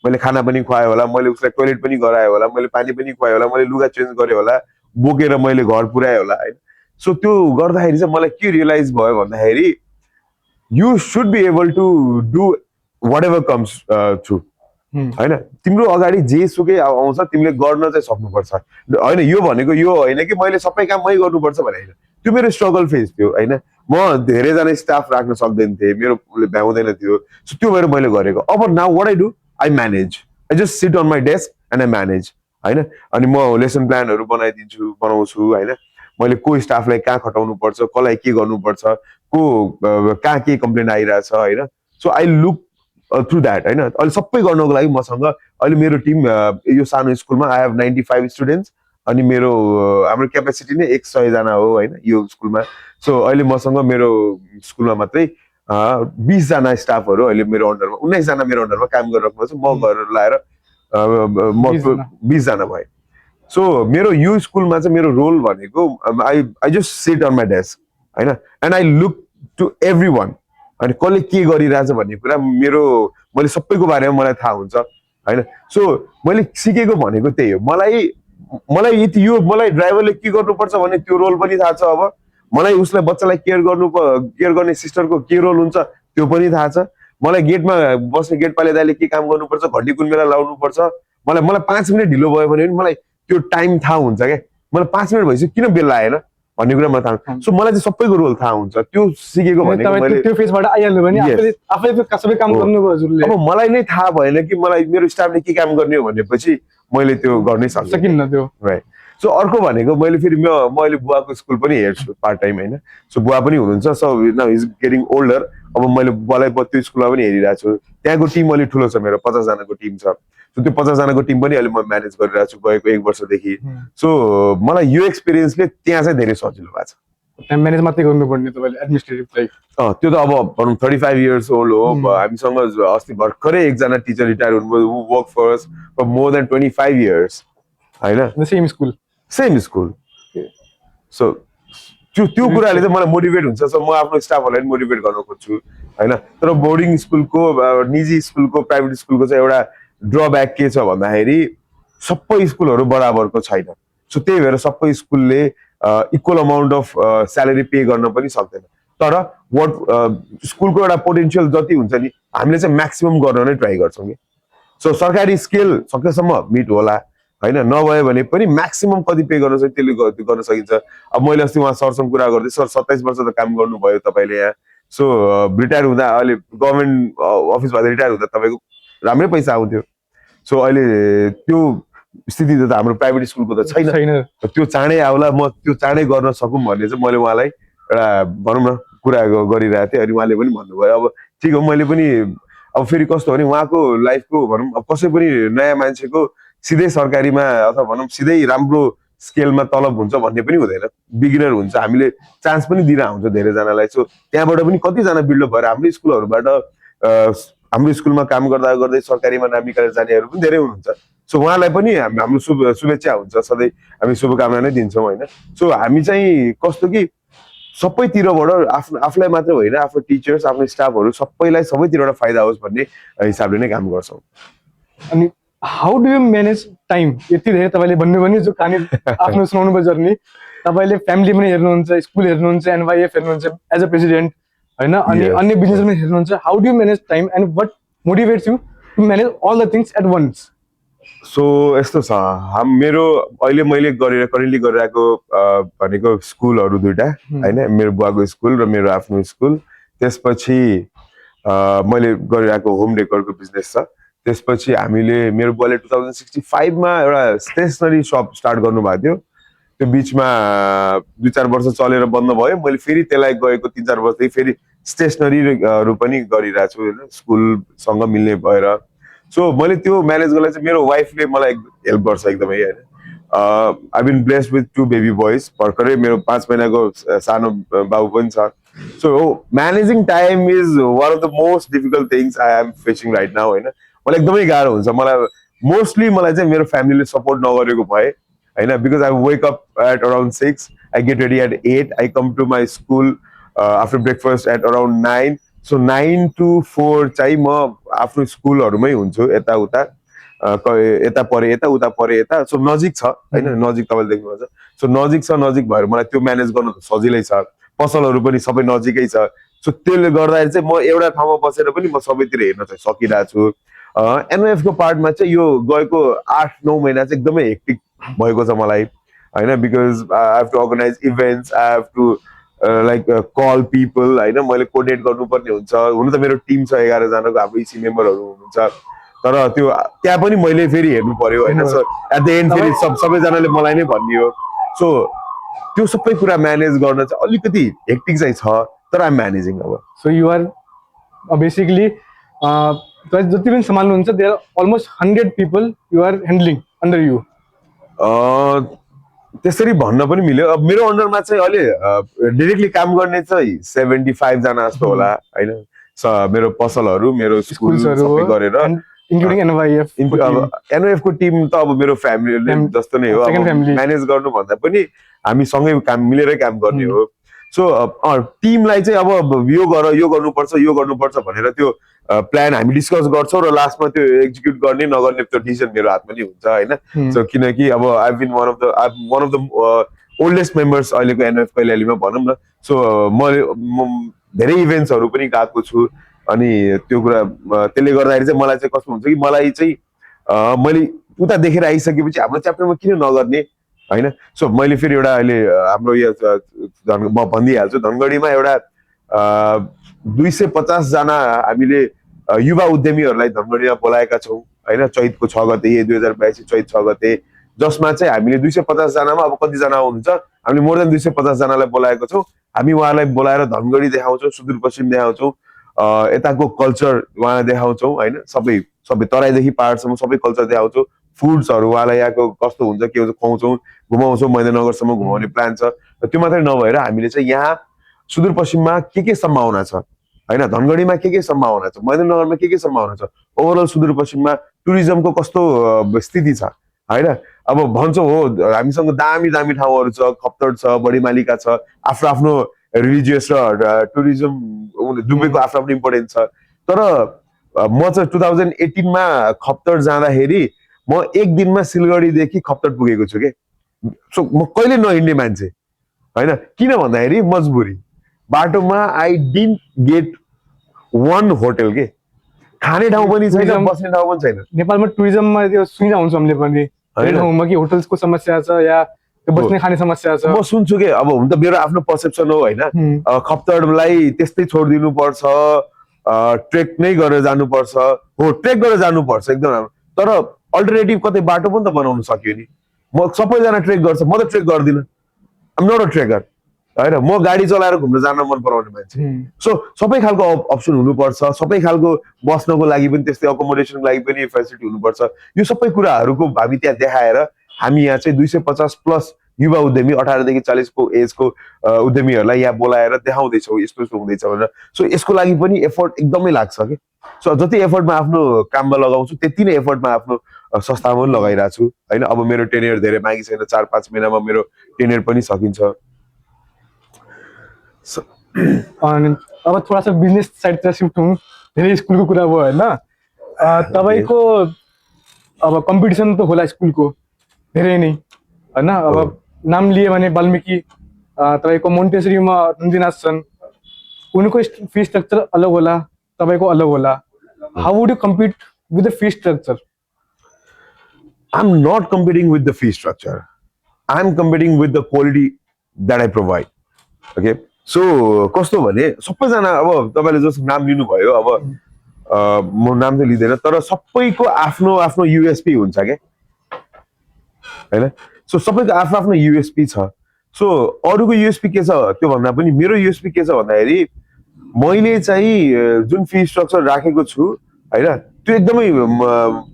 मैले खाना पनि खुवाएँ होला, मैले उसलाई टोइलेट पनि गराएँ होला, मैले पानी पनि खुवाएँ होला, मैले लुगा चेन्ज गरेँ होला, बोकेर मैले घर पुर्याएँ होला होइन। सो त्यो गर्दाखेरि चाहिँ मलाई के रियलाइज भयो भन्दाखेरि you should be able to do whatever comes through होइन। तिम्रो अगाडि जेसुकै आउँछ तिमीले गर्न चाहिँ सक्नुपर्छ होइन। यो भनेको यो होइन कि मैले सबै काम मै गर्नुपर्छ भने होइन, त्यो मेरो स्ट्रगल फेज थियो होइन। म धेरैजना स्टाफ राख्न सक्दैन थिएँ, मेरो भ्याउँदैन थियो, सो त्यो भएर मैले गरेको। अब now what I do, I manage, I just sit on my desk and I manage होइन। अनि म लेसन प्लानहरू बनाउँछु होइन। मैले को स्टाफलाई कहाँ खटाउनु पर्छ, कसलाई के गर्नुपर्छ, को कहाँ के कम्प्लेन आइरहेछ होइन। So I look through that होइन। अहिले सबै गर्नको लागि मसँग अहिले मेरो टिम यो सानो स्कुलमा आई हेभ 95 स्टुडेन्ट्स, अनि हाम्रो क्यापेसिटी नै 100 जना हो होइन यो स्कुलमा। सो अहिले मसँग मेरो स्कुलमा मात्रै 20 जना स्टाफहरू अहिले मेरो अन्डरमा, 19 जना मेरो अन्डरमा काम गरिरहेको छ। म गरेर लाएर म 20 जना भएँ। सो मेरो यो स्कुलमा चाहिँ मेरो रोल भनेको I just sit on my desk होइन, and I look to everyone होइन। कसले के गरिरहेछ भन्ने कुरा मैले सबैको बारेमा मलाई थाहा हुन्छ होइन। सो मैले सिकेको भनेको त्यही हो। मलाई मलाई ड्राइभरले के गर्नुपर्छ भन्ने त्यो रोल पनि थाहा छ। अब मलाई उसलाई बच्चालाई केयर गर्ने सिस्टरको के रोल हुन्छ त्यो पनि थाहा छ। मलाई गेटमा बस्ने गेटपाले दाइले के काम गर्नुपर्छ, घन्टी कुन बेला लाउनुपर्छ, मलाई 5 मिनट ढिलो भयो भने पनि मलाई त्यो टाइम थाहा हुन्छ क्या। मलाई 5 मिनट भइसक्यो किन बेल आएन भन्ने कुरा मलाई थाहा हुन्छ। सो मलाई चाहिँ सबैको रोल थाहा हुन्छ, त्यो सिकेको भनेको मैले त्यो फेजबाट आइहाल्नु भने आफैले सबै काम गर्नुभयो हजुरले। अब मलाई नै थाहा भएन कि मलाई मेरो स्टाफले के काम गर्ने हो भनेपछि मैले त्यो गर्नै सकिन्न त्यो राइट। सो अर्को भनेको मैले फेरि म अहिले बुवाको स्कुल पनि हेर्छु पार्ट टाइम होइन। सो बुवा पनि हुनुहुन्छ, so now is getting older. अब मैले बुवालाई त्यो स्कुलमा पनि हेरिरहेको छु। त्यहाँको टिम अलि ठुलो छ, मेरो 50 जनाको टिम छ। सो त्यो 50 जनाको टिम पनि अहिले म म्यानेज गरिरहेको छु गएको 1 वर्षदेखि। सो मलाई यो एक्सपिरियन्सले त्यहाँ चाहिँ धेरै सजिलो भएको छ। टाइम म्यानेज मात्रै गर्नुपर्ने तपाईँले एडमिनिस्ट्रेटिभ लाइक त्यो त अब भनौँ 35 इयर्स ओल्ड हो। हामीसँग अस्ति भर्खरै एकजना टिचर रिटायर हुनुभयो, who work for us for more than 25 years होइन, सेम स्कुल। सो त्यो कुराले चाहिँ मलाई मोटिभेट हुन्छ। सो म आफ्नो स्टाफहरूलाई पनि मोटिभेट गर्न खोज्छु होइन। तर बोर्डिङ स्कुलको, निजी स्कुलको, प्राइभेट स्कुलको चाहिँ एउटा ड्रब्याक के छ भन्दाखेरि सबै स्कुलहरू बराबरको छैन। सो त्यही भएर सबै स्कुलले equal amount of salary pay गर्न पनि सक्दैन। तर स्कुलको एउटा पोटेन्सियल जति हुन्छ नि हामीले चाहिँ म्याक्सिमम गर्न नै ट्राई गर्छौँ कि। सो सरकारी स्केल सकेसम्म मिट होला होइन, नभए भने पनि म्याक्सिमम कति पे गर्न सक्छ त्यसले गर्न सकिन्छ। अब मैले अस्ति उहाँ सरसँग कुरा गर्दै, सर 27 वर्ष त काम गर्नुभयो तपाईँले यहाँ, सो रिटायर हुँदा अहिले गभर्मेन्ट अफिसबाट रिटायर हुँदा तपाईँको राम्रै पैसा आउँथ्यो। सो अहिले त्यो स्थिति त हाम्रो प्राइभेट स्कुलको त छैन। त्यो चाँडै आउला, म त्यो चाँडै गर्न सकौँ भन्ने चाहिँ मैले उहाँलाई एउटा भनौँ न कुरा गरिरहेको थिएँ। अनि उहाँले पनि भन्नुभयो अब ठिक हो, मैले पनि अब फेरि कस्तो भने उहाँको लाइफको भनौँ अब कसै पनि नयाँ मान्छेको सिधै सरकारीमा अथवा भनौँ सिधै राम्रो स्केलमा तलब हुन्छ भन्ने पनि हुँदैन, बिगिनर हुन्छ, हामीले चान्स पनि दिन हुन्छ धेरैजनालाई। सो त्यहाँबाट पनि कतिजना बिल्डअप भएर हाम्रो स्कुलहरूबाट हाम्रो स्कुलमा काम गर्दा गर्दै सरकारीमा नाम निकालेर जानेहरू पनि धेरै हुनुहुन्छ। सो उहाँलाई पनि हाम्रो शुभेच्छा हुन्छ, सधैँ हामी शुभकामना नै दिन्छौँ होइन। सो हामी चाहिँ कस्तो कि सबैतिरबाट आफूलाई मात्र होइन, आफ्नो टिचर्स आफ्नो स्टाफहरू सबैलाई सबैतिरबाट फाइदा होस् भन्ने हिसाबले नै काम गर्छौँ। अनि how do you manage time? यति धेरै तपाईँले भन्नुभयो भने जो कहानी आफ्नो सुनाउनु भयो जर्नी, तपाईँले फ्यामिली पनि हेर्नुहुन्छ, स्कुल हेर्नुहुन्छ, एनवाइएफ हेर्नुहुन्छ एज अ प्रेसिडेन्ट होइन, अनि अन्य बिजनेस पनि हेर्नुहुन्छ। How do you manage time and what motivates you to manage all the things at once? So यस्तो छ, मेरो अहिले मैले करेन्टली गरिरहेको भनेको स्कुलहरू दुइटा होइन, मेरो बुवाको स्कुल र मेरो आफ्नो स्कुल। त्यसपछि मैले गरिरहेको होम डेकोरको बिजनेस छ। त्यसपछि हामीले मेरो बुवाले 2065 एउटा स्टेसनरी सप स्टार्ट गर्नुभएको थियो। त्यो बिचमा 2-4 वर्ष चलेर बन्द भयो। मैले फेरि त्यसलाई गएको 3-4 वर्षदेखि फेरि स्टेसनरीहरू पनि गरिरहेको छु होइन, स्कुलसँग मिल्ने भएर। सो मैले त्यो म्यानेज गर्दा चाहिँ मेरो वाइफले मलाई हेल्प गर्छ एकदमै होइन। I been blessed with 2 baby boys. भर्खरै मेरो 5 महिनाको सानो बाबु पनि छ। So managing time is one of the most difficult things I am facing right now होइन। मलाई एकदमै गाह्रो हुन्छ। मलाई चाहिँ मेरो फ्यामिलीले सपोर्ट नगरेको भए होइन, because I wake up at around 6, I get ready at 8, I come to my school after breakfast at around 9। So 9 to 4 चाहिँ म आफ्नो स्कुलहरूमै हुन्छु, यताउता यता परे यता उता परे यता। सो नजिक छ होइन, नजिक तपाईँले देख्नुहुन्छ। सो नजिक भएर मलाई त्यो म्यानेज गर्नु सजिलै छ। पसलहरू पनि सबै नजिकै छ। सो त्यसले गर्दाखेरि चाहिँ म एउटा ठाउँमा बसेर पनि म सबैतिर हेर्न चाहिँ सकिरहेको छु। एनओएफ को पार्टमा चाहिँ यो गएको 8-9 महिना चाहिँ एकदमै हेक्टिक भएको छ मलाई होइन, because I have to organise events, I have to like call people होइन, मैले कोर्डिनेट गर्नुपर्ने हुन्छ। हुन त मेरो टिम छ 11 जनाको, हाम्रो इसी मेम्बरहरू हुनुहुन्छ, तर त्यो त्यहाँ पनि मैले फेरि हेर्नु पर्यो होइन। सो एट द एन्ड फेरि सबैजनाले मलाई नै भनियो। सो त्यो सबै कुरा म्यानेज गर्न चाहिँ अलिकति हेक्टिक चाहिँ छ, तर आइम म्यानेजिङ अब। सो यु आर बेसिकली जति पनि सम्हाल्नुहुन्छ there almost 100 people you are handling under you. त्यसरी भन्न पनि मिल्यो। अब मेरो अन्डरमा चाहिँ अहिले डिरेक्टली काम गर्ने चाहिँ 75 जना जस्तो होला होइन। मेरो पसलहरू, मेरो स्कुल सबै गरेर इन्क्लुडिङ एनवाइएफ। एनवाइएफ को टिम त अब मेरो फ्यामिली जस्तो नै हो। म्यानेज गर्नु भन्दा पनि हामी सँगै मिलेरै काम गर्ने हो। सो टिमलाई चाहिँ अब यो गर्नुपर्छ भनेर त्यो प्लान हामी डिस्कस गर्छौँ र लास्टमा त्यो एक्जिक्युट गर्ने नगर्ने त्यो डिसिजन मेरो हातमा नै हुन्छ होइन। सो किनकि अब I been one of the oldest members अहिलेको एनएफ कैलालीमा भनौँ न। सो म धेरै इभेन्ट्सहरू पनि गएको छु। अनि त्यो कुरा त्यसले गर्दाखेरि चाहिँ मलाई चाहिँ कस्तो हुन्छ कि मलाई चाहिँ मैले उता देखेर आइसकेपछि हाम्रो च्याप्टरमा किन नगर्ने होइन। सो मैले फेरि एउटा अहिले हाम्रो यो म भनिदिइहाल्छु, धनगढीमा एउटा 250 जना हामीले युवा उद्यमीहरूलाई धनगढीमा बोलाएका छौँ होइन, चैतको 6 गते 2022 चैत 6 गते, जसमा चाहिँ हामीले 250 जनामा अब कतिजना आउनुहुन्छ, हामीले मोर देन 250 जनालाई बोलाएको छौँ। हामी उहाँलाई बोलाएर धनगढी देखाउँछौँ, सुदूरपश्चिम देखाउँछौँ, यताको कल्चर उहाँलाई देखाउँछौँ होइन। सबै तराईदेखि पहाडसम्म सबै कल्चर देखाउँछौँ। फुड्सहरू उहाँलाई यहाँको कस्तो हुन्छ के हुन्छ खुवाउँछौँ, घुमाउँछौँ, महेन्द्रनगरसम्म घुमाउने प्लान छ। त्यो मात्रै नभएर हामीले चाहिँ यहाँ सुदूरपश्चिममा के सम्भावना छ होइन, धनगढीमा के सम्भावना छ, महेन्द्रनगरमा के सम्भावना छ, ओभरअल सुदूरपश्चिममा टुरिज्मको कस्तो स्थिति छ होइन। अब भन्छौँ हो हामीसँग दामी ठाउँहरू छ, खप्तड छ, बढीमालिका छ, आफ्नो रिलिजियस र टुरिज्म दुबईको आफ्नो इम्पोर्टेन्स छ। तर म चाहिँ 2018 खप्तड जाँदाखेरि म एक दिनमा सिलगढीदेखि खप्तड पुगेको छु के। सो म कहिले नहिँड्ने मान्छे होइन, किन भन्दाखेरि मजबुरी। बाटोमा I didn't get one hotel के, खाने ठाउँ पनि छैन, बस्ने ठाउँ पनि छैन। नेपालमा टुरिज्ममा त्यो सुनिरह हुन्छ हामीले पनि ठाउँमा कि होटल्सको समस्या छ या बस्ने खाने समस्या छ। म सुन्छु के, अब हुन त मेरो आफ्नो पर्सेप्सन हो होइन। खप्तडलाई त्यस्तै छोडिदिनु पर्छ, ट्रेक नै गरेर जानुपर्छ, हो ट्रेक गरेर जानुपर्छ एकदम राम्रो। तर अल्टरनेटिभ कतै बाटो पनि त बनाउनु सक्यो नि। म सबैजना ट्रेक गर्छ, म त ट्रेक गर्दिनँ, आइम नट अ ट्रेकर होइन म गाडी चलाएर घुम्न जान मन पराउने मान्छे सो सबै खालको अप्सन हुनुपर्छ सबै खालको बस्नको लागि पनि त्यस्तै अकोमोडेसनको लागि पनि फेसिलिटी हुनुपर्छ यो सबै कुराहरूको हामी त्यहाँ देखाएर हामी यहाँ चाहिँ 250+ युवा उद्यमी 18 देखि 40को एजको उद्यमीहरूलाई यहाँ बोलाएर देखाउँदैछौँ यस्तो यस्तो हुँदैछ भनेर सो यसको लागि पनि एफोर्ट एकदमै लाग्छ कि सो जति एफोर्टमा आफ्नो काममा लगाउँछु त्यति नै एफोर्टमा आफ्नो संस्थामा पनि लगाइरहेको छु होइन अब मेरो टेनियर धेरै बाँकी छैन 4-5 महिनामा मेरो टेनियर पनि सकिन्छ अनि अब थोड़ा सा बिजनेस साइडतिर सिफ्ट हुँ धेरै स्कुलको कुरा भयो होइन तपाईँको अब कम्पिटिसन त होला स्कुलको धेरै नै होइन अब नाम लिए भने वाल्मिकी तपाईँको मोन्टेसरीमा नन्दीनाथ छन् उनको फी स्ट्रक्चर अलग होला तपाईँको अलग होला how would you compete with the fee structure I'm not competing with the fee structure. I'm competing with the quality that I provide. Okay. So कस्तो भने सबैजना अब तपाईँले जस्तो नाम लिनुभयो अब म नाम त लिँदैन तर सबैको आफ्नो आफ्नो युएसपी हुन्छ क्या होइन सो सबैको आफ्नो आफ्नो युएसपी छ सो अरूको युएसपी के छ त्यो भन्दा पनि मेरो युएसपी के छ भन्दाखेरि मैले चाहिँ जुन फी स्ट्रक्चर राखेको छु होइन त्यो एकदमै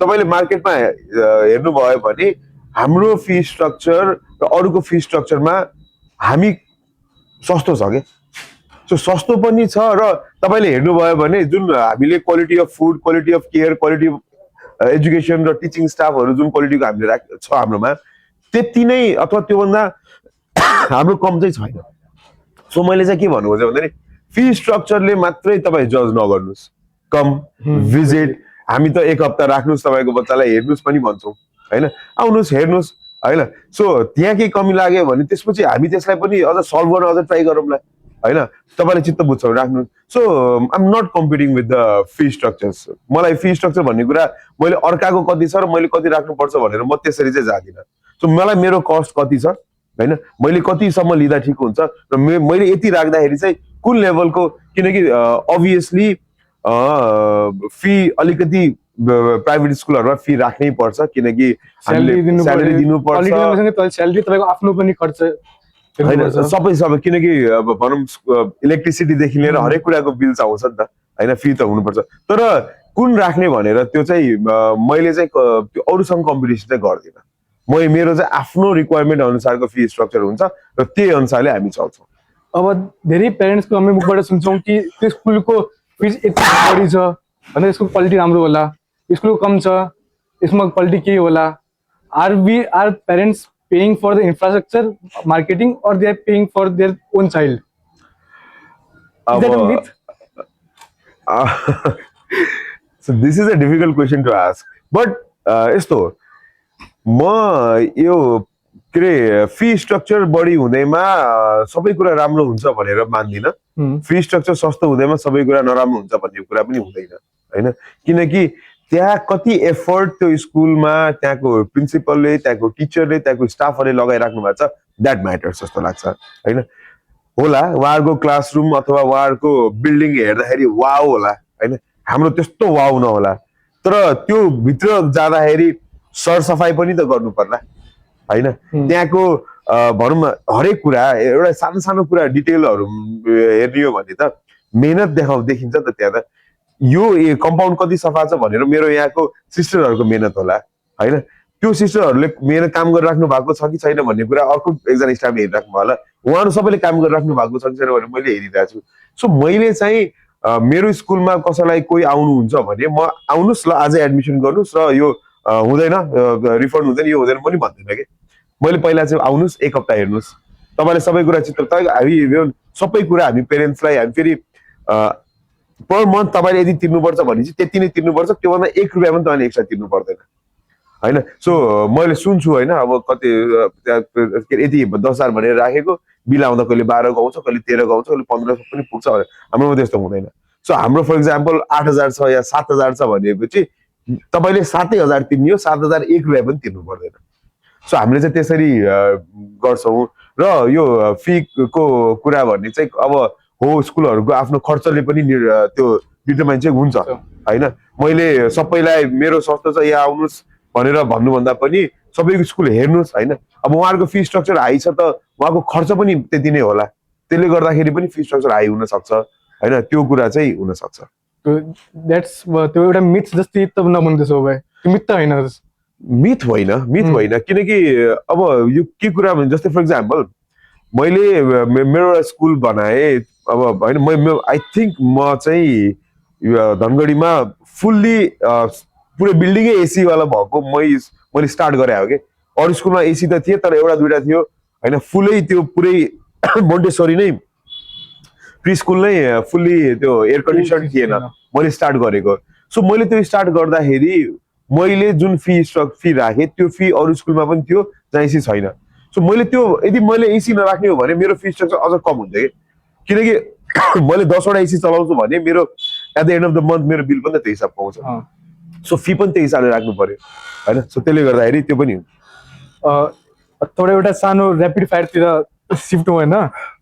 तपाईँले मार्केटमा हेर्नुभयो भने हाम्रो फी स्ट्रक्चर र अरूको फी स्ट्रक्चरमा हामी सस्तो छ क्या सो सस्तो पनि छ र तपाईँले हेर्नुभयो भने जुन हामीले quality of food quality of care quality of education र टिचिङ स्टाफहरू जुन क्वालिटीको हामीले छ हाम्रोमा त्यति नै अथवा त्योभन्दा हाम्रो कम चाहिँ छैन सो मैले चाहिँ के भन्नु खोजेँ भन्दाखेरि फी स्ट्रक्चरले मात्रै तपाईँ जज नगर्नुहोस् कम भिजिट हामी त एक हप्ता राख्नुहोस् तपाईँको बच्चालाई हेर्नुहोस् पनि भन्छौँ होइन आउनुहोस् हेर्नुहोस् होइन सो त्यहाँ केही कमी लाग्यो भने त्यसपछि हामी त्यसलाई पनि अझ सल्भ गर्न अझ ट्राई गरौँला होइन तपाईँले चित्त बुझ्छ भने राख्नु so I'm not competing with the fee structures मलाई फी स्ट्रक्चर भन्ने कुरा मैले अर्काको कति छ र मैले कति राख्नुपर्छ भनेर म त्यसरी चाहिँ जाँदिनँ सो मलाई मेरो कस्ट कति छ होइन मैले कतिसम्म लिँदा ठिक हुन्छ र मैले यति राख्दाखेरि चाहिँ कुन लेभलको किनकि अभियसली फी अलिकति प्राइभेट स्कुलहरूमा फी राख्नै पर्छ किनकि स्यालेरी दिनुपर्छ स्यालेरी तपाईँको आफ्नो पनि खर्च होइन सबै किनकि अब भनौँ इलेक्ट्रिसिटीदेखि लिएर हरेक कुराको बिल चाहिँ आउँछ नि त होइन फी त हुनुपर्छ तर कुन राख्ने भनेर त्यो चाहिँ मैले चाहिँ त्यो अरूसँग कम्पिटिसन चाहिँ गर्दिनँ मेरो चाहिँ आफ्नो रिक्वायरमेन्ट अनुसारको फी स्ट्रक्चर हुन्छ र त्यही अनुसारले हामी चल्छौँ अब धेरै प्यारेन्ट्सको हामी मुखबाट सुन्छौँ कि त्यो स्कुलको फिज यति बढी छ होइन यसको क्वालिटी राम्रो होला स्कुलको कम छ यसमा क्वालिटी के होला are parents paying for the infrastructure marketing or they are paying for their own child So this is a difficult question to ask. But यस्तो म यो के अरे फी स्ट्रक्चर बढी हुँदैमा सबै कुरा राम्रो हुन्छ भनेर मान्दिनँ फी स्ट्रक्चर सस्तो हुँदैमा सबै कुरा नराम्रो हुन्छ भन्ने कुरा पनि हुँदैन होइन किनकि त्यहाँ कति एफर्ट त्यो स्कुलमा त्यहाँको प्रिन्सिपलले त्यहाँको टिचरले त्यहाँको स्टाफहरूले लगाइराख्नु भएको छ द्याट म्याटर्स जस्तो लाग्छ होइन होला उहाँहरूको क्लासरुम अथवा उहाँहरूको बिल्डिङ हेर्दाखेरि वाउ होला होइन हाम्रो त्यस्तो वाउ नहोला तर त्यो भित्र जाँदाखेरि सरसफाइ पनि त गर्नु पर्ला होइन त्यहाँको भनौँ न हरेक कुरा एउटा सानो सानो कुरा डिटेलहरू हेर्ने हो भने त मेहनत देखिन्छ त त्यहाँ त यो कम्पाउन्ड कति सफा छ भनेर मेरो यहाँको सिस्टरहरूको मेहनत होला होइन त्यो सिस्टरहरूले मेहनत काम गरिराख्नु भएको छ कि छैन भन्ने कुरा अर्को एकजना स्टाफले हेरिराख्नु भयो होला उहाँहरू सबैले काम गरिराख्नु भएको छ कि छैन भनेर मैले हेरिरहेको छु सो मैले चाहिँ मेरो स्कुलमा कसैलाई कोही आउनुहुन्छ भने म आउनुहोस् ल आजै एडमिसन गर्नुहोस् र यो हुँदैन रिफन्ड हुँदैन यो हुँदैन पनि भन्दिनँ कि मैले पहिला चाहिँ आउनुहोस् एक हप्ता हेर्नुहोस् तपाईँले सबै कुरा हामी सबै कुरा हामी पेरेन्ट्सलाई हामी फेरि पर मन्थ तपाईँले यदि तिर्नुपर्छ भने चाहिँ त्यति नै तिर्नुपर्छ त्योभन्दा 1 रुपियाँ पनि तपाईँले एक्स्ट्रा तिर्नु पर्दैन होइन सो मैले सुन्छु होइन अब कति यति 10,000 भनेर राखेको बिल आउँदा कहिले 12 गाउँछ कहिले 13 गाउँछ कहिले 1500 पनि पुग्छ हाम्रोमा त्यस्तो हुँदैन सो हाम्रो फर इक्जाम्पल 8,000 छ या 7,000 छ भनेपछि तपाईँले 7,000 तिर्ने हो 7,000 1 रुपियाँ पनि तिर्नु पर्दैन सो हामीले चाहिँ त्यसरी गर्छौँ र यो फीको कुरा भन्ने चाहिँ अब हो स्कुलहरूको आफ्नो खर्चले पनि त्यो डिटरमाइन चाहिँ हुन्छ होइन मैले सबैलाई मेरो सस्तो छ यहाँ आउनुहोस् भनेर भन्नुभन्दा पनि सबैको स्कुल हेर्नुहोस् होइन अब उहाँहरूको फी स्ट्रक्चर हाई छ त उहाँको खर्च पनि त्यति नै होला त्यसले गर्दाखेरि पनि फी स्ट्रक्चर हाई हुन सक्छ हैन, त्यो कुरा चाहिँ हुन सक्छ। द्याट्स त्यो एउटा मिथ जस्तै त नबन्नु त्यसो भए, त्यो मिथ त होइन। मिथ होइन किनकि अब यो के कुरा भने जस्तै फर इक्जाम्पल मैले मेरो एउटा स्कुल बनाएँ अब होइन, आई थिङ्क म चाहिँ धनगढीमा फुल्ली पुरै बिल्डिङै एसी वाला भएको मैले स्टार्ट गरे हो कि। अरू स्कुलमा एसी त थिए तर एउटा दुइटा थियो होइन, फुल्लै त्यो पुरै मोन्टेसरी नै प्री स्कुल नै फुल्ली त्यो एयर कन्डिसन थिएन, मैले स्टार्ट गरेको। सो मैले त्यो स्टार्ट गर्दाखेरि मैले जुन फी राखेँ त्यो फी अरू स्कुलमा पनि थियो जहाँ एसी छैन। सो मैले त्यो यदि मैले एसी नराख्ने हो भने मेरो फी स्ट्रक्चर अझ कम हुन्छ कि, किनकि मैले 10वटा एसी चलाउँछु भने मेरो at the end of the month मेरो बिल पनि त त्यो हिसाब पाउँछ। सो फी पनि त्यही हिसाबले राख्नु पर्यो होइन। सो त्यसले गर्दाखेरि त्यो पनि थोडा एउटा सानो ऱ्यापिड फायरतिर सिफ्ट होइन,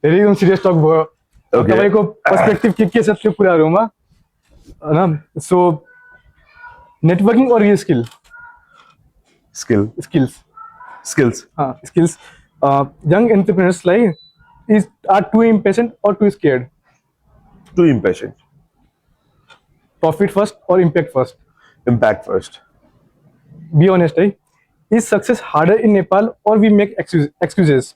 धेरै एकदम सिरियस टक भयो। तपाईँको पर्सपेक्टिभ के छ त्यो कुराहरूमा होइन? सो नेटवर्किङ अर यो स्किल्स यङ एन्टरप्रेनर्सलाई are too impatient or too scared? Too impatient. Profit first or impact first? Impact first. Be honest, right? Is success harder in Nepal or we make excuses?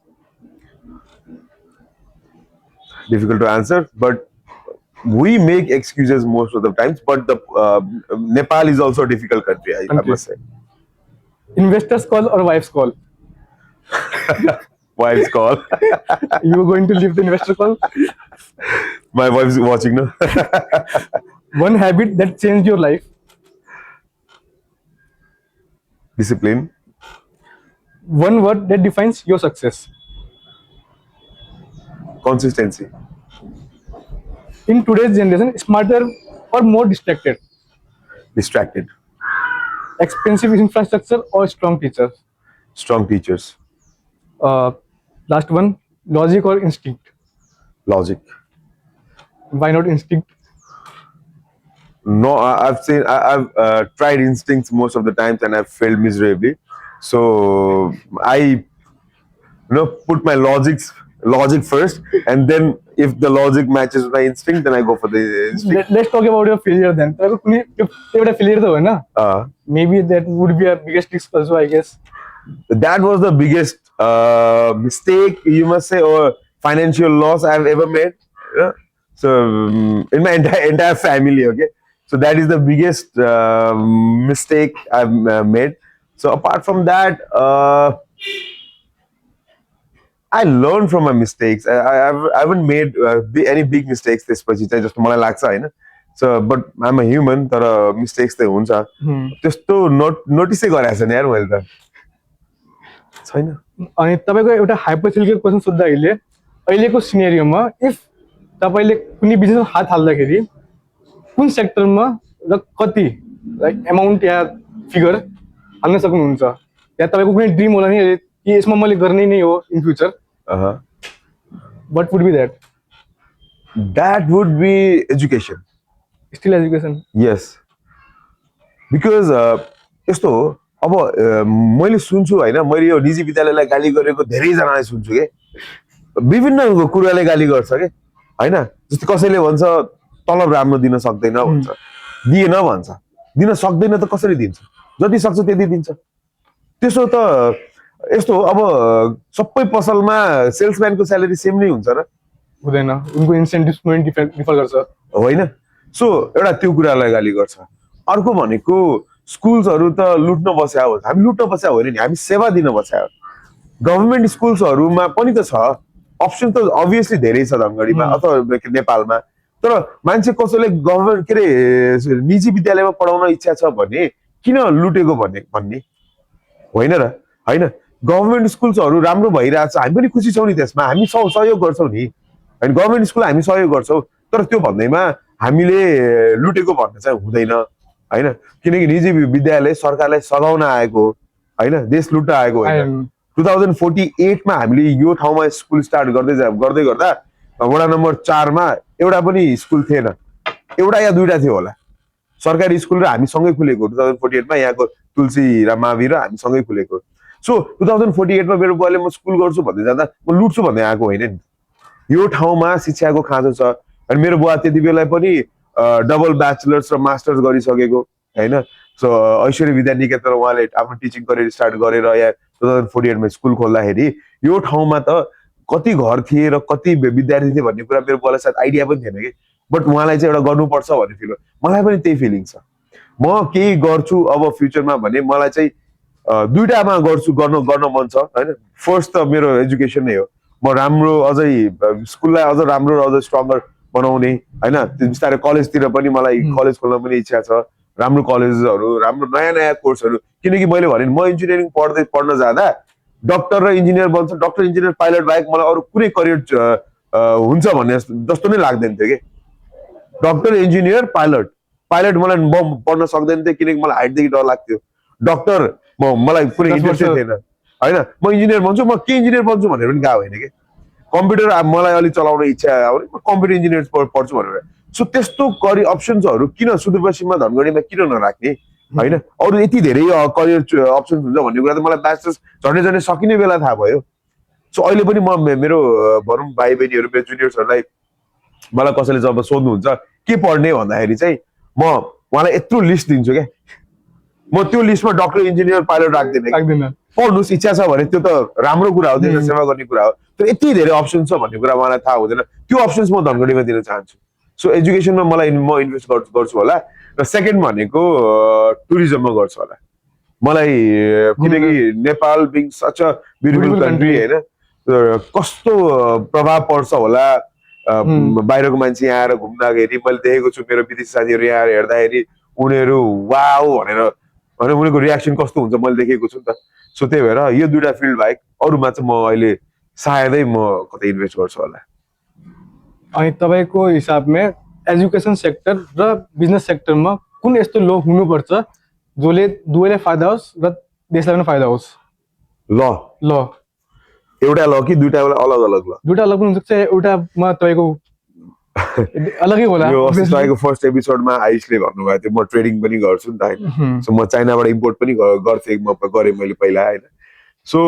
Difficult to answer, but we make excuses most of the times. But the Nepal is also a difficult country, I must say. Investors call or wives call? Wives call. You are going to leave the investor call? My wife's watching now. One habit that changed your life? Discipline. One word that defines your success? Consistency. In today's generation, smarter or more distracted? Distracted. Expensive infrastructure or strong teachers? Strong teachers. Last one, logic or instinct? Logic. Why not instinct? No, I've tried instincts most of the times and I've failed miserably. So I put my logic first, and then if the logic matches with my instinct, then I go for the instinct. Let's talk about your failure then. failure maybe that would be our biggest risk also, I guess. That was the biggest mistake, you must say, or financial loss I've ever made. Yeah? So in my entire family, okay. So that is the biggest mistake I've made. So apart from that, I learned from my mistakes. I haven't made any big mistakes this much. Just मलाई लाग्छ हैन. So but I'm a human. तर mistakes त हुन्छ. त्यस्तो नोटिसै गरेको छैन यार मैले त. छैन. अनि तपाईको एउटा हाइपोथेटिकल क्वेशन सोध्दाखेरि अहिलेको सिनेरियोमा इफ तपाईले कुनै बिजनेस हात हाल्दाखेरि कुन सेक्टरमा र कति लाइक अमाउन्ट या फिगर हाल्न सक्नुहुन्छ, या तपाईको कुनै ड्रिम होला नि कि यसमा मैले गर्ने नै हो in future? What would be that? That would be education. Still education? Yes. Because यस्तो हो, अब मैले सुन्छु हैन, मैले यो निजी विद्यालयलाई गाली गरेको धेरै जनाले सुन्छु के, विभिन्न कुराले गाली गर्छ के हैन। जस्तै कसैले भन्छ तलब राम्रो दिन सक्दैन भन्छ, दिएन भन्छ, दिन सक्दैन त कसरी दिन्छ, जति सक्छ त्यति दिन्छ। त्यसो त यस्तो हो, अब सबै पसलमा सेल्सम्यानको स्यालेरी सेम नै हुन्छ र? हुँदैन, उनको इन्सेन्टिभ्स पनि डिफर गर्छ होइन। सो एउटा त्यो कुरालाई गाली गर्छ। अर्को भनेको स्कुल्सहरू त लुट्न बस्या हो, हामी लुट्न बस्या होइन नि, हामी सेवा दिन बस्या हो। गभर्मेन्ट स्कुल्सहरूमा पनि त छ, अप्सन त अभियसली धेरै छ धनगढीमा अथवा नेपालमा, तर मान्छे कसैले गभर्मेन्ट के अरे निजी विद्यालयमा पढाउन इच्छा छ भने किन लुटेको भन्ने होइन र? होइन, गभर्मेन्ट स्कुल्सहरू राम्रो भइरहेछ, हामी पनि खुसी छौँ नि त्यसमा, हामी सहयोग गर्छौँ नि होइन। गभर्मेन्ट स्कुल हामी सहयोग गर्छौँ, तर त्यो भन्दैमा हामीले लुटेको भन्ने चाहिँ हुँदैन होइन। किनकि निजी विद्यालय सरकारलाई सघाउन आएको होइन, देश लुट्न आएको होइन। 2048 मा हामीले यो ठाउँमा स्कुल स्टार्ट गर्दै गर्दा वडा नम्बर 4 मा एउटा पनि स्कुल थिएन, एउटा या दुईटा थियो होला सरकारी स्कुल, र हामी सँगै खुलेको 2048 मा, यहाँको तुलसी र मावि र हामी सँगै खुलेको। सो 2048 मा मेरो बुवाले म स्कुल गर्छु भन्दै जाँदा म लुट्छु भन्दै आएको होइन नि यो ठाउँमा शिक्षाको खाँचो छ। अनि मेरो बुवा त्यति बेला पनि डबल ब्याचलर्स र मास्टर्स गरिसकेको होइन। सो ऐश्वर्य विद्या निकेतन उहाँले आफ्नो टिचिङ करियर स्टार्ट गरेर या 2048 स्कुल खोल्दाखेरि यो ठाउँमा त कति घर थिए र कति विद्यार्थी थिए भन्ने कुरा मेरो बुवालाई सायद आइडिया पनि थिएन कि। बट उहाँलाई चाहिँ एउटा गर्नुपर्छ भन्ने फिल, मलाई पनि त्यही फिलिङ छ। म केही गर्छु अब फ्युचरमा भने मलाई चाहिँ दुईटामा गर्न मन छ होइन। फर्स्ट त मेरो एजुकेसन नै हो, म राम्रो अझै स्कुललाई अझ राम्रो र अझ स्ट्रङ्गर बनाउने होइन। बिस्तारै कलेजतिर पनि मलाई कलेज खोल्न पनि इच्छा छ, राम्रो कलेजहरू, राम्रो नयाँ नयाँ कोर्सहरू। किनकि मैले भने म इन्जिनियरिङ पढ्न जाँदा डक्टर र इन्जिनियर बन्छ, डक्टर इन्जिनियर पाइलट बाहेक मलाई अरू कुनै करियर हुन्छ भन्ने जस्तो नै लाग्दैन थियो कि। डक्टर इन्जिनियर पाइलट मलाई म पढ्न सक्दैन थिएँ किनकि मलाई हाइटदेखि डर लाग्थ्यो। डक्टर मलाई कुनै इन्ट्रेस्टै थिएन होइन। म इन्जिनियर बन्छु, म के इन्जिनियर बन्छु भनेर पनि गएको होइन कि। कम्प्युटर मलाई अलिक चलाउने इच्छा आयो भने म कम्प्युटर इन्जिनियर पढ्छु भनेर। सो त्यस्तो अप्सन्सहरू किन सुदूरपश्चिममा धनगढीमा किन नराख्ने होइन। अरू यति धेरै करियर अप्सन्स हुन्छ भन्ने कुरा त मलाई ब्याचलर्स झन्डै झन्डै सकिने बेला थाहा भयो। सो अहिले पनि म मेरो भनौँ भाइ बहिनीहरू, मेरो जुनियर्सहरूलाई मलाई कसैले जब सोध्नुहुन्छ के पढ्ने भन्दाखेरि चाहिँ म उहाँलाई यत्रो लिस्ट दिन्छु क्या। म त्यो लिस्टमा डक्टर इन्जिनियर पाइलट राख्दिनँ। पढ्नुहोस्, इच्छा छ भने त्यो त राम्रो कुरा हो, देश सेवा गर्ने कुरा हो। तर यति धेरै अप्सन छ भन्ने कुरा उहाँलाई थाहा हुँदैन। त्यो अप्सन्स म धनगढीमा दिन चाहन्छु। सो एजुकेसनमा म इन्भेस्ट गर्छु होला। र सेकेन्ड भनेको टुरिज्ममा गर्छु होला मलाई, किनकि Nepal being such a beautiful country होइन। कस्तो प्रभाव पर्छ होला बाहिरको मान्छे यहाँ आएर घुम्दाखेरि। मैले देखेको छु मेरो विदेशी साथीहरू यहाँ आएर हेर्दाखेरि उनीहरू वाउ भनेर उनीहरूको रियाक्सन कस्तो हुन्छ मैले देखेको छु नि त। सो त्यही भएर यो दुइटा फिल्ड बाहेक अरूमा चाहिँ म अहिले सायदै म कतै इन्भेस्ट गर्छु होला। अनि तपाईँको हिसाबमा एजुकेसन सेक्टर र बिजनेस सेक्टरमा कुन यस्तो लो हुनुपर्छ जसले दुवैलाई फाइदा होस् र देशलाई पनि फाइदा होस्? ल एउटा ल कि दुइटा अलग अलग? ल दुइटा अलग पनि हुनसक्छ, एउटामा तपाईँको अलगै होला। यो तपाईँको फर्स्ट एपिसोडमा आयुषले भन्नुभएको थियो म ट्रेडिङ पनि गर्छु नि त होइन। सो म चाइनाबाट इम्पोर्ट पनि गरेँ मैले पहिला होइन। सो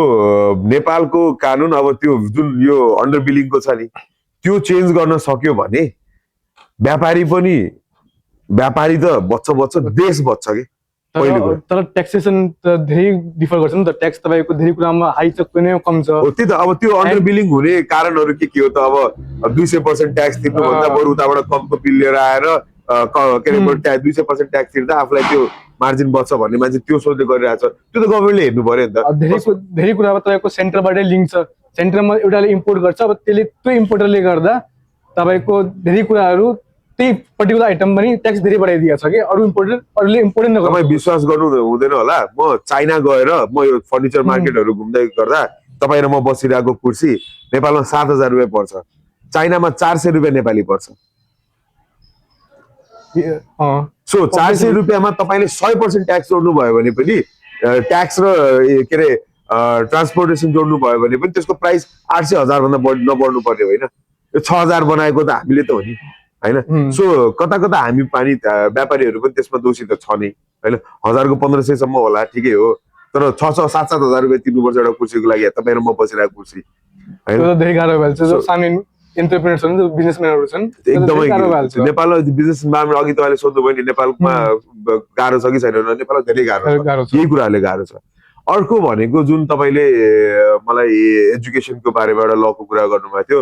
नेपालको कानुन अब त्यो जुन यो अन्डर बिलिङको छ नि त्यो चेन्ज गर्न सक्यो भने व्यापारी त बच्छ, देश बच्छ कि। तर ट्याक्सेसन त धेरै डिफर गर्छ नि त। ट्याक्स तपाईँको धेरै कुरामा हाई छ, कुनै कम छ। त्यही त, अब त्यो अन्डर बिलिङ हुने कारणहरू के हो त? अब 200% ट्याक्स तिर्नुभन्दा बरु उताबाट कमको बिल लिएर आएर के अरे 200% ट्याक्स तिर्दा आफूलाई त्यो मार्जिन बच्छ भन्ने मान्छे त्यो सोचले गरिरहेको छ। त्यो त गभर्मेन्टले हेर्नु पर्यो नि त। धेरै कुरामा तपाईँको सेन्टरबाटै लिङ्क छ। सेन्टरमा एउटाले इम्पोर्ट गर्छ, अब त्यसले त्यो इम्पोर्टरले गर्दा तपाईँको धेरै कुराहरू त्यही पर्टिकुलर आइटम पनि ट्याक्स धेरै बढाइदिएको छ कि अरू इम्पोर्टरले इम्पोर्ट नै तपाईँ विश्वास गर्नु हुँदैन होला। म चाइना गएर म यो फर्निचर मार्केटहरू घुम्दै गर्दा तपाईँ र म बसिरहेको कुर्सी नेपालमा 7,000 रुपियाँ पर्छ, चाइनामा 400 रुपियाँ नेपाली पर्छ। सो 400 रुपियाँमा तपाईँले 100% ट्याक्स जोड्नु भयो भने पनि ट्याक्स र के अरे ट्रान्सपोर्टेसन जोड्नु भयो भने पनि त्यसको प्राइस 800,000 भन्दा नबढ्नु पर्ने होइन। यो 6,000 बनाएको त हामीले त हो नि होइन। सो कता कता हामी व्यापारीहरू पनि त्यसमा दोषी त छ नै होइन। 1000 को 1500 सम्म होला ठिकै हो, तर 600 7-7 हजार रुपियाँ तिर्नुपर्छ एउटा कुर्सीको लागि। तपाईँ र म बसिरहेको कुर्सी होइन, धेरै गाह्रो भएछ। जो सानो एन्टरप्रेनर्स छन्, जो बिजनेसम्यानहरू छन्, एकदमै नेपालमा बिजनेसम्यान अघि तपाईँले सोध्नुभयो नि नेपालमा गाह्रो छ कि छैन? नेपालमा धेरै गाह्रो छ, यही कुराहरूले गाह्रो छ। अर्को भनेको जुन तपाईँले मलाई एजुकेसनको बारेमा एउटा लको कुरा गर्नुभएको थियो,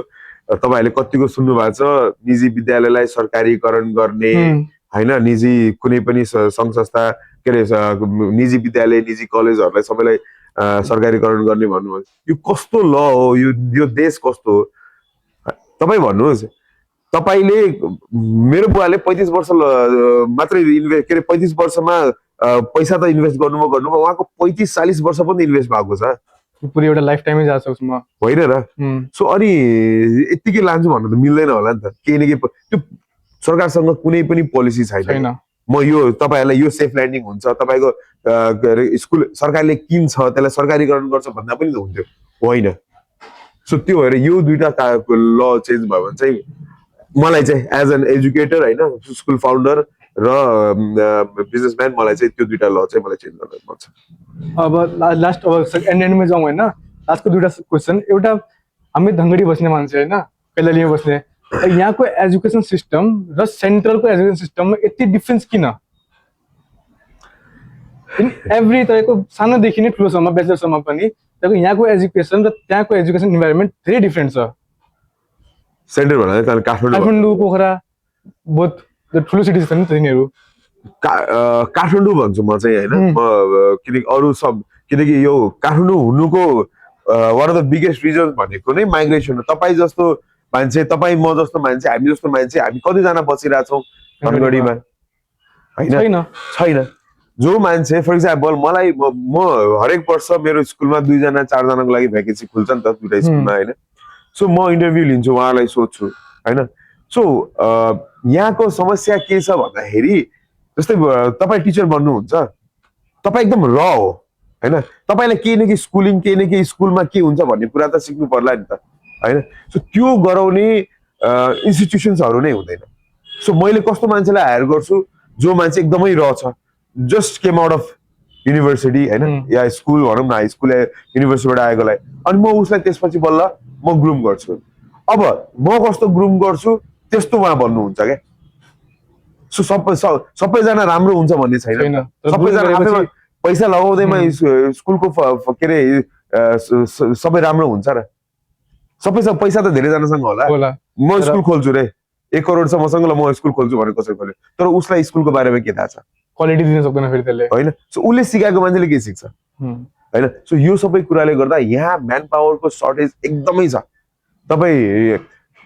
तपाईँहरूले कतिको सुन्नु भएको छ निजी विद्यालयलाई सरकारीकरण गर्ने होइन, निजी कुनै पनि सङ्घ संस्था के अरे निजी विद्यालय निजी कलेजहरूलाई सबैलाई सरकारीकरण गर्ने भन्नुभयो। यो कस्तो ल हो? यो देश कस्तो हो? तपाईँ भन्नुहोस्। तपाईँले मेरो बुवाले 35 वर्ष मात्रै इन्भेस्ट के अरे 35 वर्षमा पैसा त इन्भेस्ट गर्नुभयो, उहाँको 35-40 वर्ष पनि इन्भेस्ट भएको छ। पुरै एउटा लाइफ टाइमै जान्छ उसमा होइन र? सो अनि यत्तिकै लान्छु भन्नु त मिल्दैन होला नि त। केही न केही त्यो सरकारसँग कुनै पनि पोलिसी छैन। म यो तपाईँहरूलाई यो सेफ ल्यान्डिङ हुन्छ, तपाईँको के अरे स्कुल सरकारले किन्छ त्यसलाई सरकारीकरण गर्छ भन्दा पनि त हुन्थ्यो, होइन? सो त्यो भएर यो दुइटा ल चेन्ज भयो भने चाहिँ मलाई चाहिँ एज एन एजुकेटर होइन, स्कुल फाउन्डर र बिजनेसम्यान मलाई चाहिँ त्यो दुइटा ल चाहिँ मलाई चेन्ज गर्न पर्छ। अब लास्ट एन्डमा जाउँ होइन। लास्टको दुइटा क्वेसन। एउटा हामी धनगढी बस्ने मान्छे होइन, पेलालीमा बस्ने यहाँको एजुकेसन सिस्टम र सेन्ट्रलको एजुकेसन सिस्टममा यति डिफ्रेन्स किन? इन एभ्री तपाईँको सानोदेखि नै ठुलोसम्म ब्याचलरसम्म पनि तपाईँको यहाँको एजुकेसन र त्यहाँको एजुकेसन इन्भाइरोमेन्ट धेरै डिफ्रेन्ट छ। सेन्टर भन्दा काठमाडौँ काठमाडौँ पोखरा बहुत ठुलो सिटी छ नि त यिनीहरू। काठमाडौँ भन्छु म चाहिँ होइन, किनकि अरू सब किनकि यो काठमाडौँ हुनुको one of the biggest reason भनेको नै माइग्रेसन हो। तपाईँ जस्तो मान्छे, तपाईँ म जस्तो मान्छे, हामी जस्तो मान्छे, हामी कतिजना बसिरहेछौँ धनगढीमा होइन? छैन। जो मान्छे फर इक्जाम्पल मलाई म हरेक वर्ष मेरो स्कुलमा 2जना 4जनाको लागि भ्याकेन्सी खुल्छ नि त दुइटा स्कुलमा होइन। सो म इन्टरभ्यू लिन्छु, उहाँलाई सोध्छु होइन। सो यहाँको समस्या के छ भन्दाखेरि जस्तै तपाईँ टिचर बन्नुहुन्छ, तपाईँ एकदम र हो होइन, तपाईँलाई केही न केही स्कुलिङ केही न केही स्कुलमा के हुन्छ भन्ने कुरा त सिक्नु पर्ला नि त होइन। सो त्यो गराउने इन्स्टिट्युसन्सहरू नै हुँदैन। सो मैले कस्तो मान्छेलाई हायर गर्छु जो मान्छे एकदमै र छ, just came out of university होइन, या स्कुल भनौँ न, हाई स्कुल युनिभर्सिटीबाट आएकोलाई, अनि म उसलाई त्यसपछि बल्ल म ग्रुम गर्छु। अब म कस्तो ग्रुम गर्छु त्यस्तो उहाँ भन्नुहुन्छ क्या। सो सबैजना राम्रो हुन्छ भन्ने छैन। सबैजना आफैमा पैसा लगाउँदैमा स्कुलको के अरे सबै राम्रो हुन्छ र? सबैसँग पैसा त धेरैजनासँग होला। म स्कुल खोल्छु रे, 1 करोड छ मसँग, ल म स्कुल खोल्छु भने कसरी खोल्यो, तर उसलाई स्कुलको बारेमा के थाहा छ? क्वालिटी दिन सक्दैन फेरि त्यसले होइन। सो उसले सिकाएको मान्छेले के सिक्छ होइन? सो यो सबै कुराले गर्दा यहाँ म्यान पावरको सर्टेज एकदमै छ। तपाईँ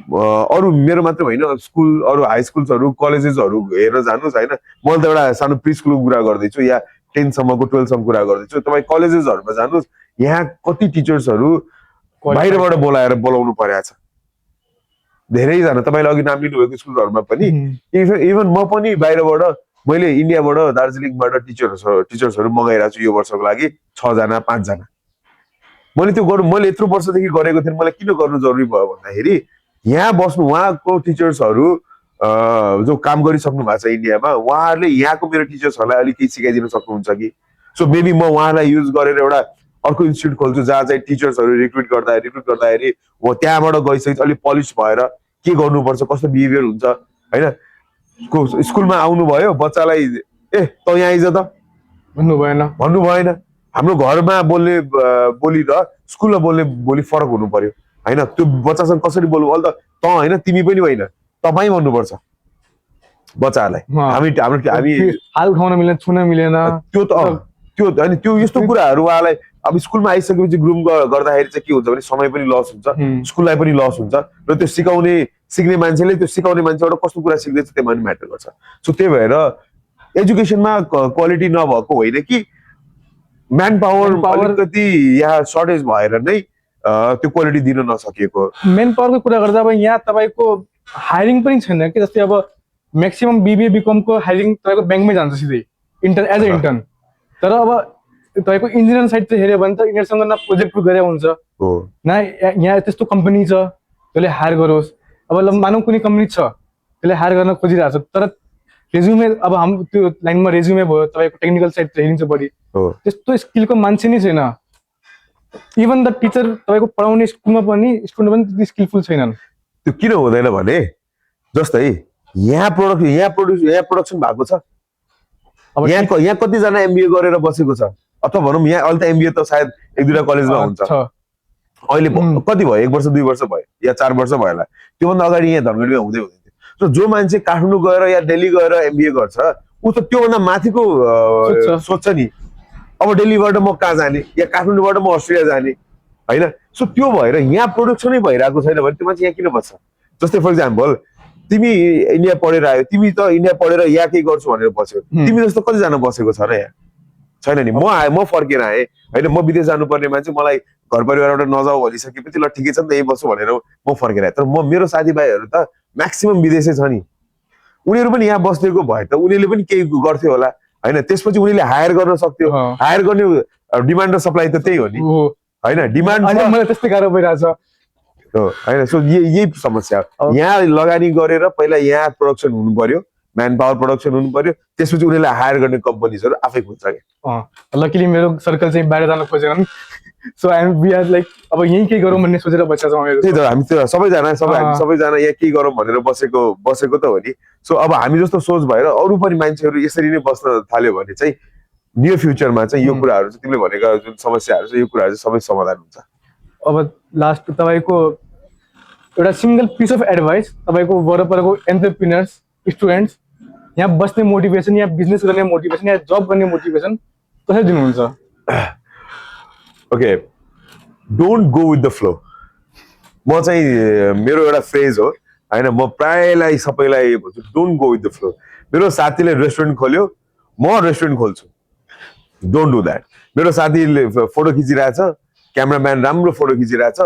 अरू मेरो मात्र होइन, स्कुल अरू हाई स्कुल्सहरू कलेजेसहरू हेरेर जानुहोस् होइन। मैले त एउटा सानो प्री स्कुलको कुरा गर्दैछु या 10सम्मको 12सम्मको कुरा गर्दैछु। तपाईँ कलेजेसहरूमा जानुहोस्, यहाँ कति टिचर्सहरू बाहिरबाट बोलाउनु परेको छ। धेरैजना तपाईँले अघि नाम लिनुभएको स्कुलहरूमा पनि इभन म पनि बाहिरबाट मैले इन्डियाबाट दार्जिलिङबाट टिचर्सहरू मगाइरहेको छु यो वर्षको लागि 6जना 5जना। मैले त्यो गर्नु मैले यत्रो वर्षदेखि गरेको थिएँ, मलाई किन गर्नु जरुरी भयो भन्दाखेरि यहाँ बस्नु उहाँको टिचर्सहरू जो काम गरिसक्नु भएको छ इन्डियामा, उहाँहरूले यहाँको मेरो टिचर्सहरूलाई अलिक केही सिकाइदिन सक्नुहुन्छ कि? सो मेबी म उहाँलाई युज गरेर एउटा अर्को इन्स्टिट्युट खोल्छु जहाँ चाहिँ टिचर्सहरू रिक्रुट गर्दाखेरि म त्यहाँबाट गइसकेपछि अलिक पलिस भएर के गर्नुपर्छ, कस्तो बिहेभियर हुन्छ होइन। स्कुलमा आउनुभयो बच्चालाई त यहाँ आइज त भन्नु भएन। हाम्रो घरमा बोल्ने बोली र स्कुलमा बोल्ने बोली फरक हुनु पर्यो होइन। त्यो बच्चासँग कसरी बोल्नु, अहिले त होइन तिमी पनि होइन तपाईँ भन्नुपर्छ बच्चाहरूलाई। हामी हाल खाउन मिलेन, छुन मिलेन, त्यो होइन। त्यो यस्तो कुराहरू उहाँलाई अब स्कुलमा आइसकेपछि ग्रुम गर्दाखेरि चाहिँ के हुन्छ भने समय पनि लस हुन्छ, स्कुललाई पनि लस हुन्छ, र त्यो सिक्ने मान्छेले त्यो सिकाउने मान्छेबाट कस्तो कुरा सिक्दैछ त्यो पनि म्याटर गर्छ। सो त्यही भएर एजुकेसनमा क्वालिटी नभएको होइन कि म्यान पावर अलिकति यहाँ सर्टेज भएर नै त्यो क्वालिटी दिन नसकेको। मेन पावरको कुरा गर्दा अब यहाँ तपाईँको हायरिङ पनि छैन कि। जस्तै अब म्याक्सिमम बिबिए बिकमको हायरिङ तपाईँको ब्याङ्कमै जान्छ सिधै एज ए इन्टर्न। तर अब तपाईँको इन्जिनियर साइड चाहिँ हेऱ्यो भने त यिनीहरूसँग न प्रोजेक्ट गरे हुन्छ न यहाँ त्यस्तो कम्पनी छ जसले हायर गरोस्। अब मानौँ कुनै कम्पनी छ त्यसले हायर गर्न खोजिरहेको छ, तर रेज्युमे अब हाम्रो त्यो लाइनमा रेज्युमे भयो, तपाईँको टेक्निकल साइड हेरिन्छ बढी, त्यस्तो स्किलको मान्छे नै छैन। इभन द टिचर तपाईँको पढाउने स्कुलमा पनि स्टुडेन्ट पनि त्यति स्किलफुल छैनन्। त्यो किन हुँदैन भने जस्तै यहाँ प्रोडक्सन भएको छ, अब यहाँ कतिजना एमबिए गरेर बसेको छ, अथवा भनौँ यहाँ अहिले त एमबिए त सायद 1-2 कलेजमा हुन्छ। अहिले कति भयो, 1 वर्ष 2 वर्ष भयो या 4 वर्ष भयो होला, त्योभन्दा अगाडि यहाँ धनगढीमा हुँदै हुँदैन थियो। जो मान्छे काठमाडौँ गएर या दिल्ली गएर एमबिए गर्छ ऊ त त्योभन्दा माथिको सोच्छ नि, अब दिल्लीबाट म कहाँ जाने या काठमाडौँबाट म अस्ट्रेलिया जाने होइन। सो त्यो भएर यहाँ प्रोडक्सनै भइरहेको छैन भने त्यो मान्छे यहाँ किन बस्छ? जस्तै फर इक्जाम्पल तिमी इन्डिया पढेर आयो, तिमी त इन्डिया पढेर यहाँ केही गर्छु भनेर बस्यो, तिमी जस्तो कतिजना बसेको छ र यहाँ? छैन नि। म फर्केर आएँ होइन, म विदेश जानुपर्ने मान्छे, मलाई घर परिवारबाट नजाऊ भनिसकेपछि ल ठिकै छ नि त यही बस्छु भनेर म फर्केर आएँ। तर मेरो साथीभाइहरू त म्याक्सिमम विदेशै छ नि, उनीहरू पनि यहाँ बसेको भए त उनीहरूले पनि केही गर्थ्यो होला होइन। त्यसपछि उनीहरूले हायर गर्न सक्थ्यो, हायर गर्ने डिमान्ड र सप्लाई त त्यही हो नि होइन। डिमान्ड मलाई त्यस्तै गाह्रो भइरहेछ होइन। सो यही समस्या, यहाँ लगानी गरेर पहिला यहाँ प्रोडक्सन हुनु पर्यो म्यान पावर प्रोडक्सन हुनु पर्यो, त्यसपछि उनीहरूलाई हायर गर्ने कम्पनीजहरू आफै खोज्छ क्या। लकिली मेरो सर्कल चाहिँ बाहिर जान खोजेन, सो वी आर लाइक अब यहीँ केही गरौँ भन्ने सोचेर बसेका छौँ हामीहरू। त्यही त, हामी त हामी सबैजना यहाँ केही गरौँ भनेर बसेको त हो नि। सो अब हामी जस्तो सोच भएर अरू पनि मान्छेहरू यसरी नै बस्न थाल्यो भने चाहिँ नियर फ्युचरमा चाहिँ यो कुराहरू चाहिँ तिमीले भनेका जुन समस्याहरू छ यो कुराहरू चाहिँ सबै समाधान हुन्छ। अब लास्ट तपाईँको एउटा सिंगल पिस अफ एडभाइस तपाईँको वरपरको एन्टरप्रिनर्स, स्टुडेन्ट्स, यहाँ बस्ने मोटिभेसन, यहाँ बिजनेस गर्ने मोटिभेसन, यहाँ जब गर्ने मोटिभेसन कसरी दिनुहुन्छ? Okay, don't go with the flow. म चाहिँ मेरो एउटा फ्रेज हो होइन, म प्रायलाई सबैलाई भन्छु don't go with the flow. मेरो साथीले रेस्टुरेन्ट खोल्यो, म रेस्टुरेन्ट खोल्छु, डोन्ट डु द्याट। मेरो साथीले फोटो खिचिरहेछ, क्यामराम्यान राम्रो फोटो खिचिरहेछ,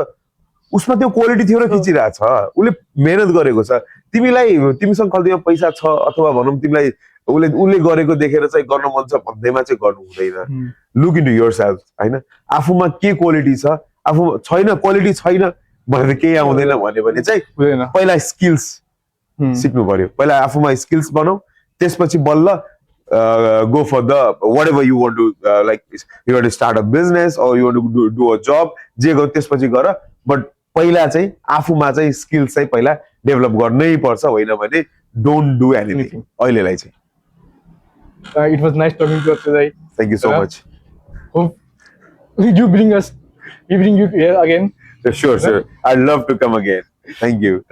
उसमा त्यो क्वालिटी थियो र खिचिरहेछ, उसले मेहनत गरेको छ। तिमीसँग खल्तीमा पैसा छ अथवा भनौँ तिमीलाई उसले गरेको देखेर चाहिँ गर्न मन छ भन्दैमा चाहिँ गर्नु हुँदैन। लुक इन्टु योरसेल्फ होइन, आफूमा के क्वालिटी छ, आफू छैन क्वालिटी छैन भनेर केही आउँदैन भन्यो भने चाहिँ पहिला स्किल्स सिक्नु पर्यो। पहिला आफूमा स्किल्स बनाऊ, त्यसपछि बल्ल go for the whatever you want to like you want to start a business or you want to do a job, जे गर्यो त्यसपछि गर, बट पहिला चाहिँ आफूमा चाहिँ स्किल्स चाहिँ पहिला डेभलप गर्नै पर्छ, होइन भने डोन्ट डु एनिथिङ अहिलेलाई चाहिँ। It was nice talking to you today. Thank you so much. Hope you bring you here again. Sure. I'd love to come again. Thank you.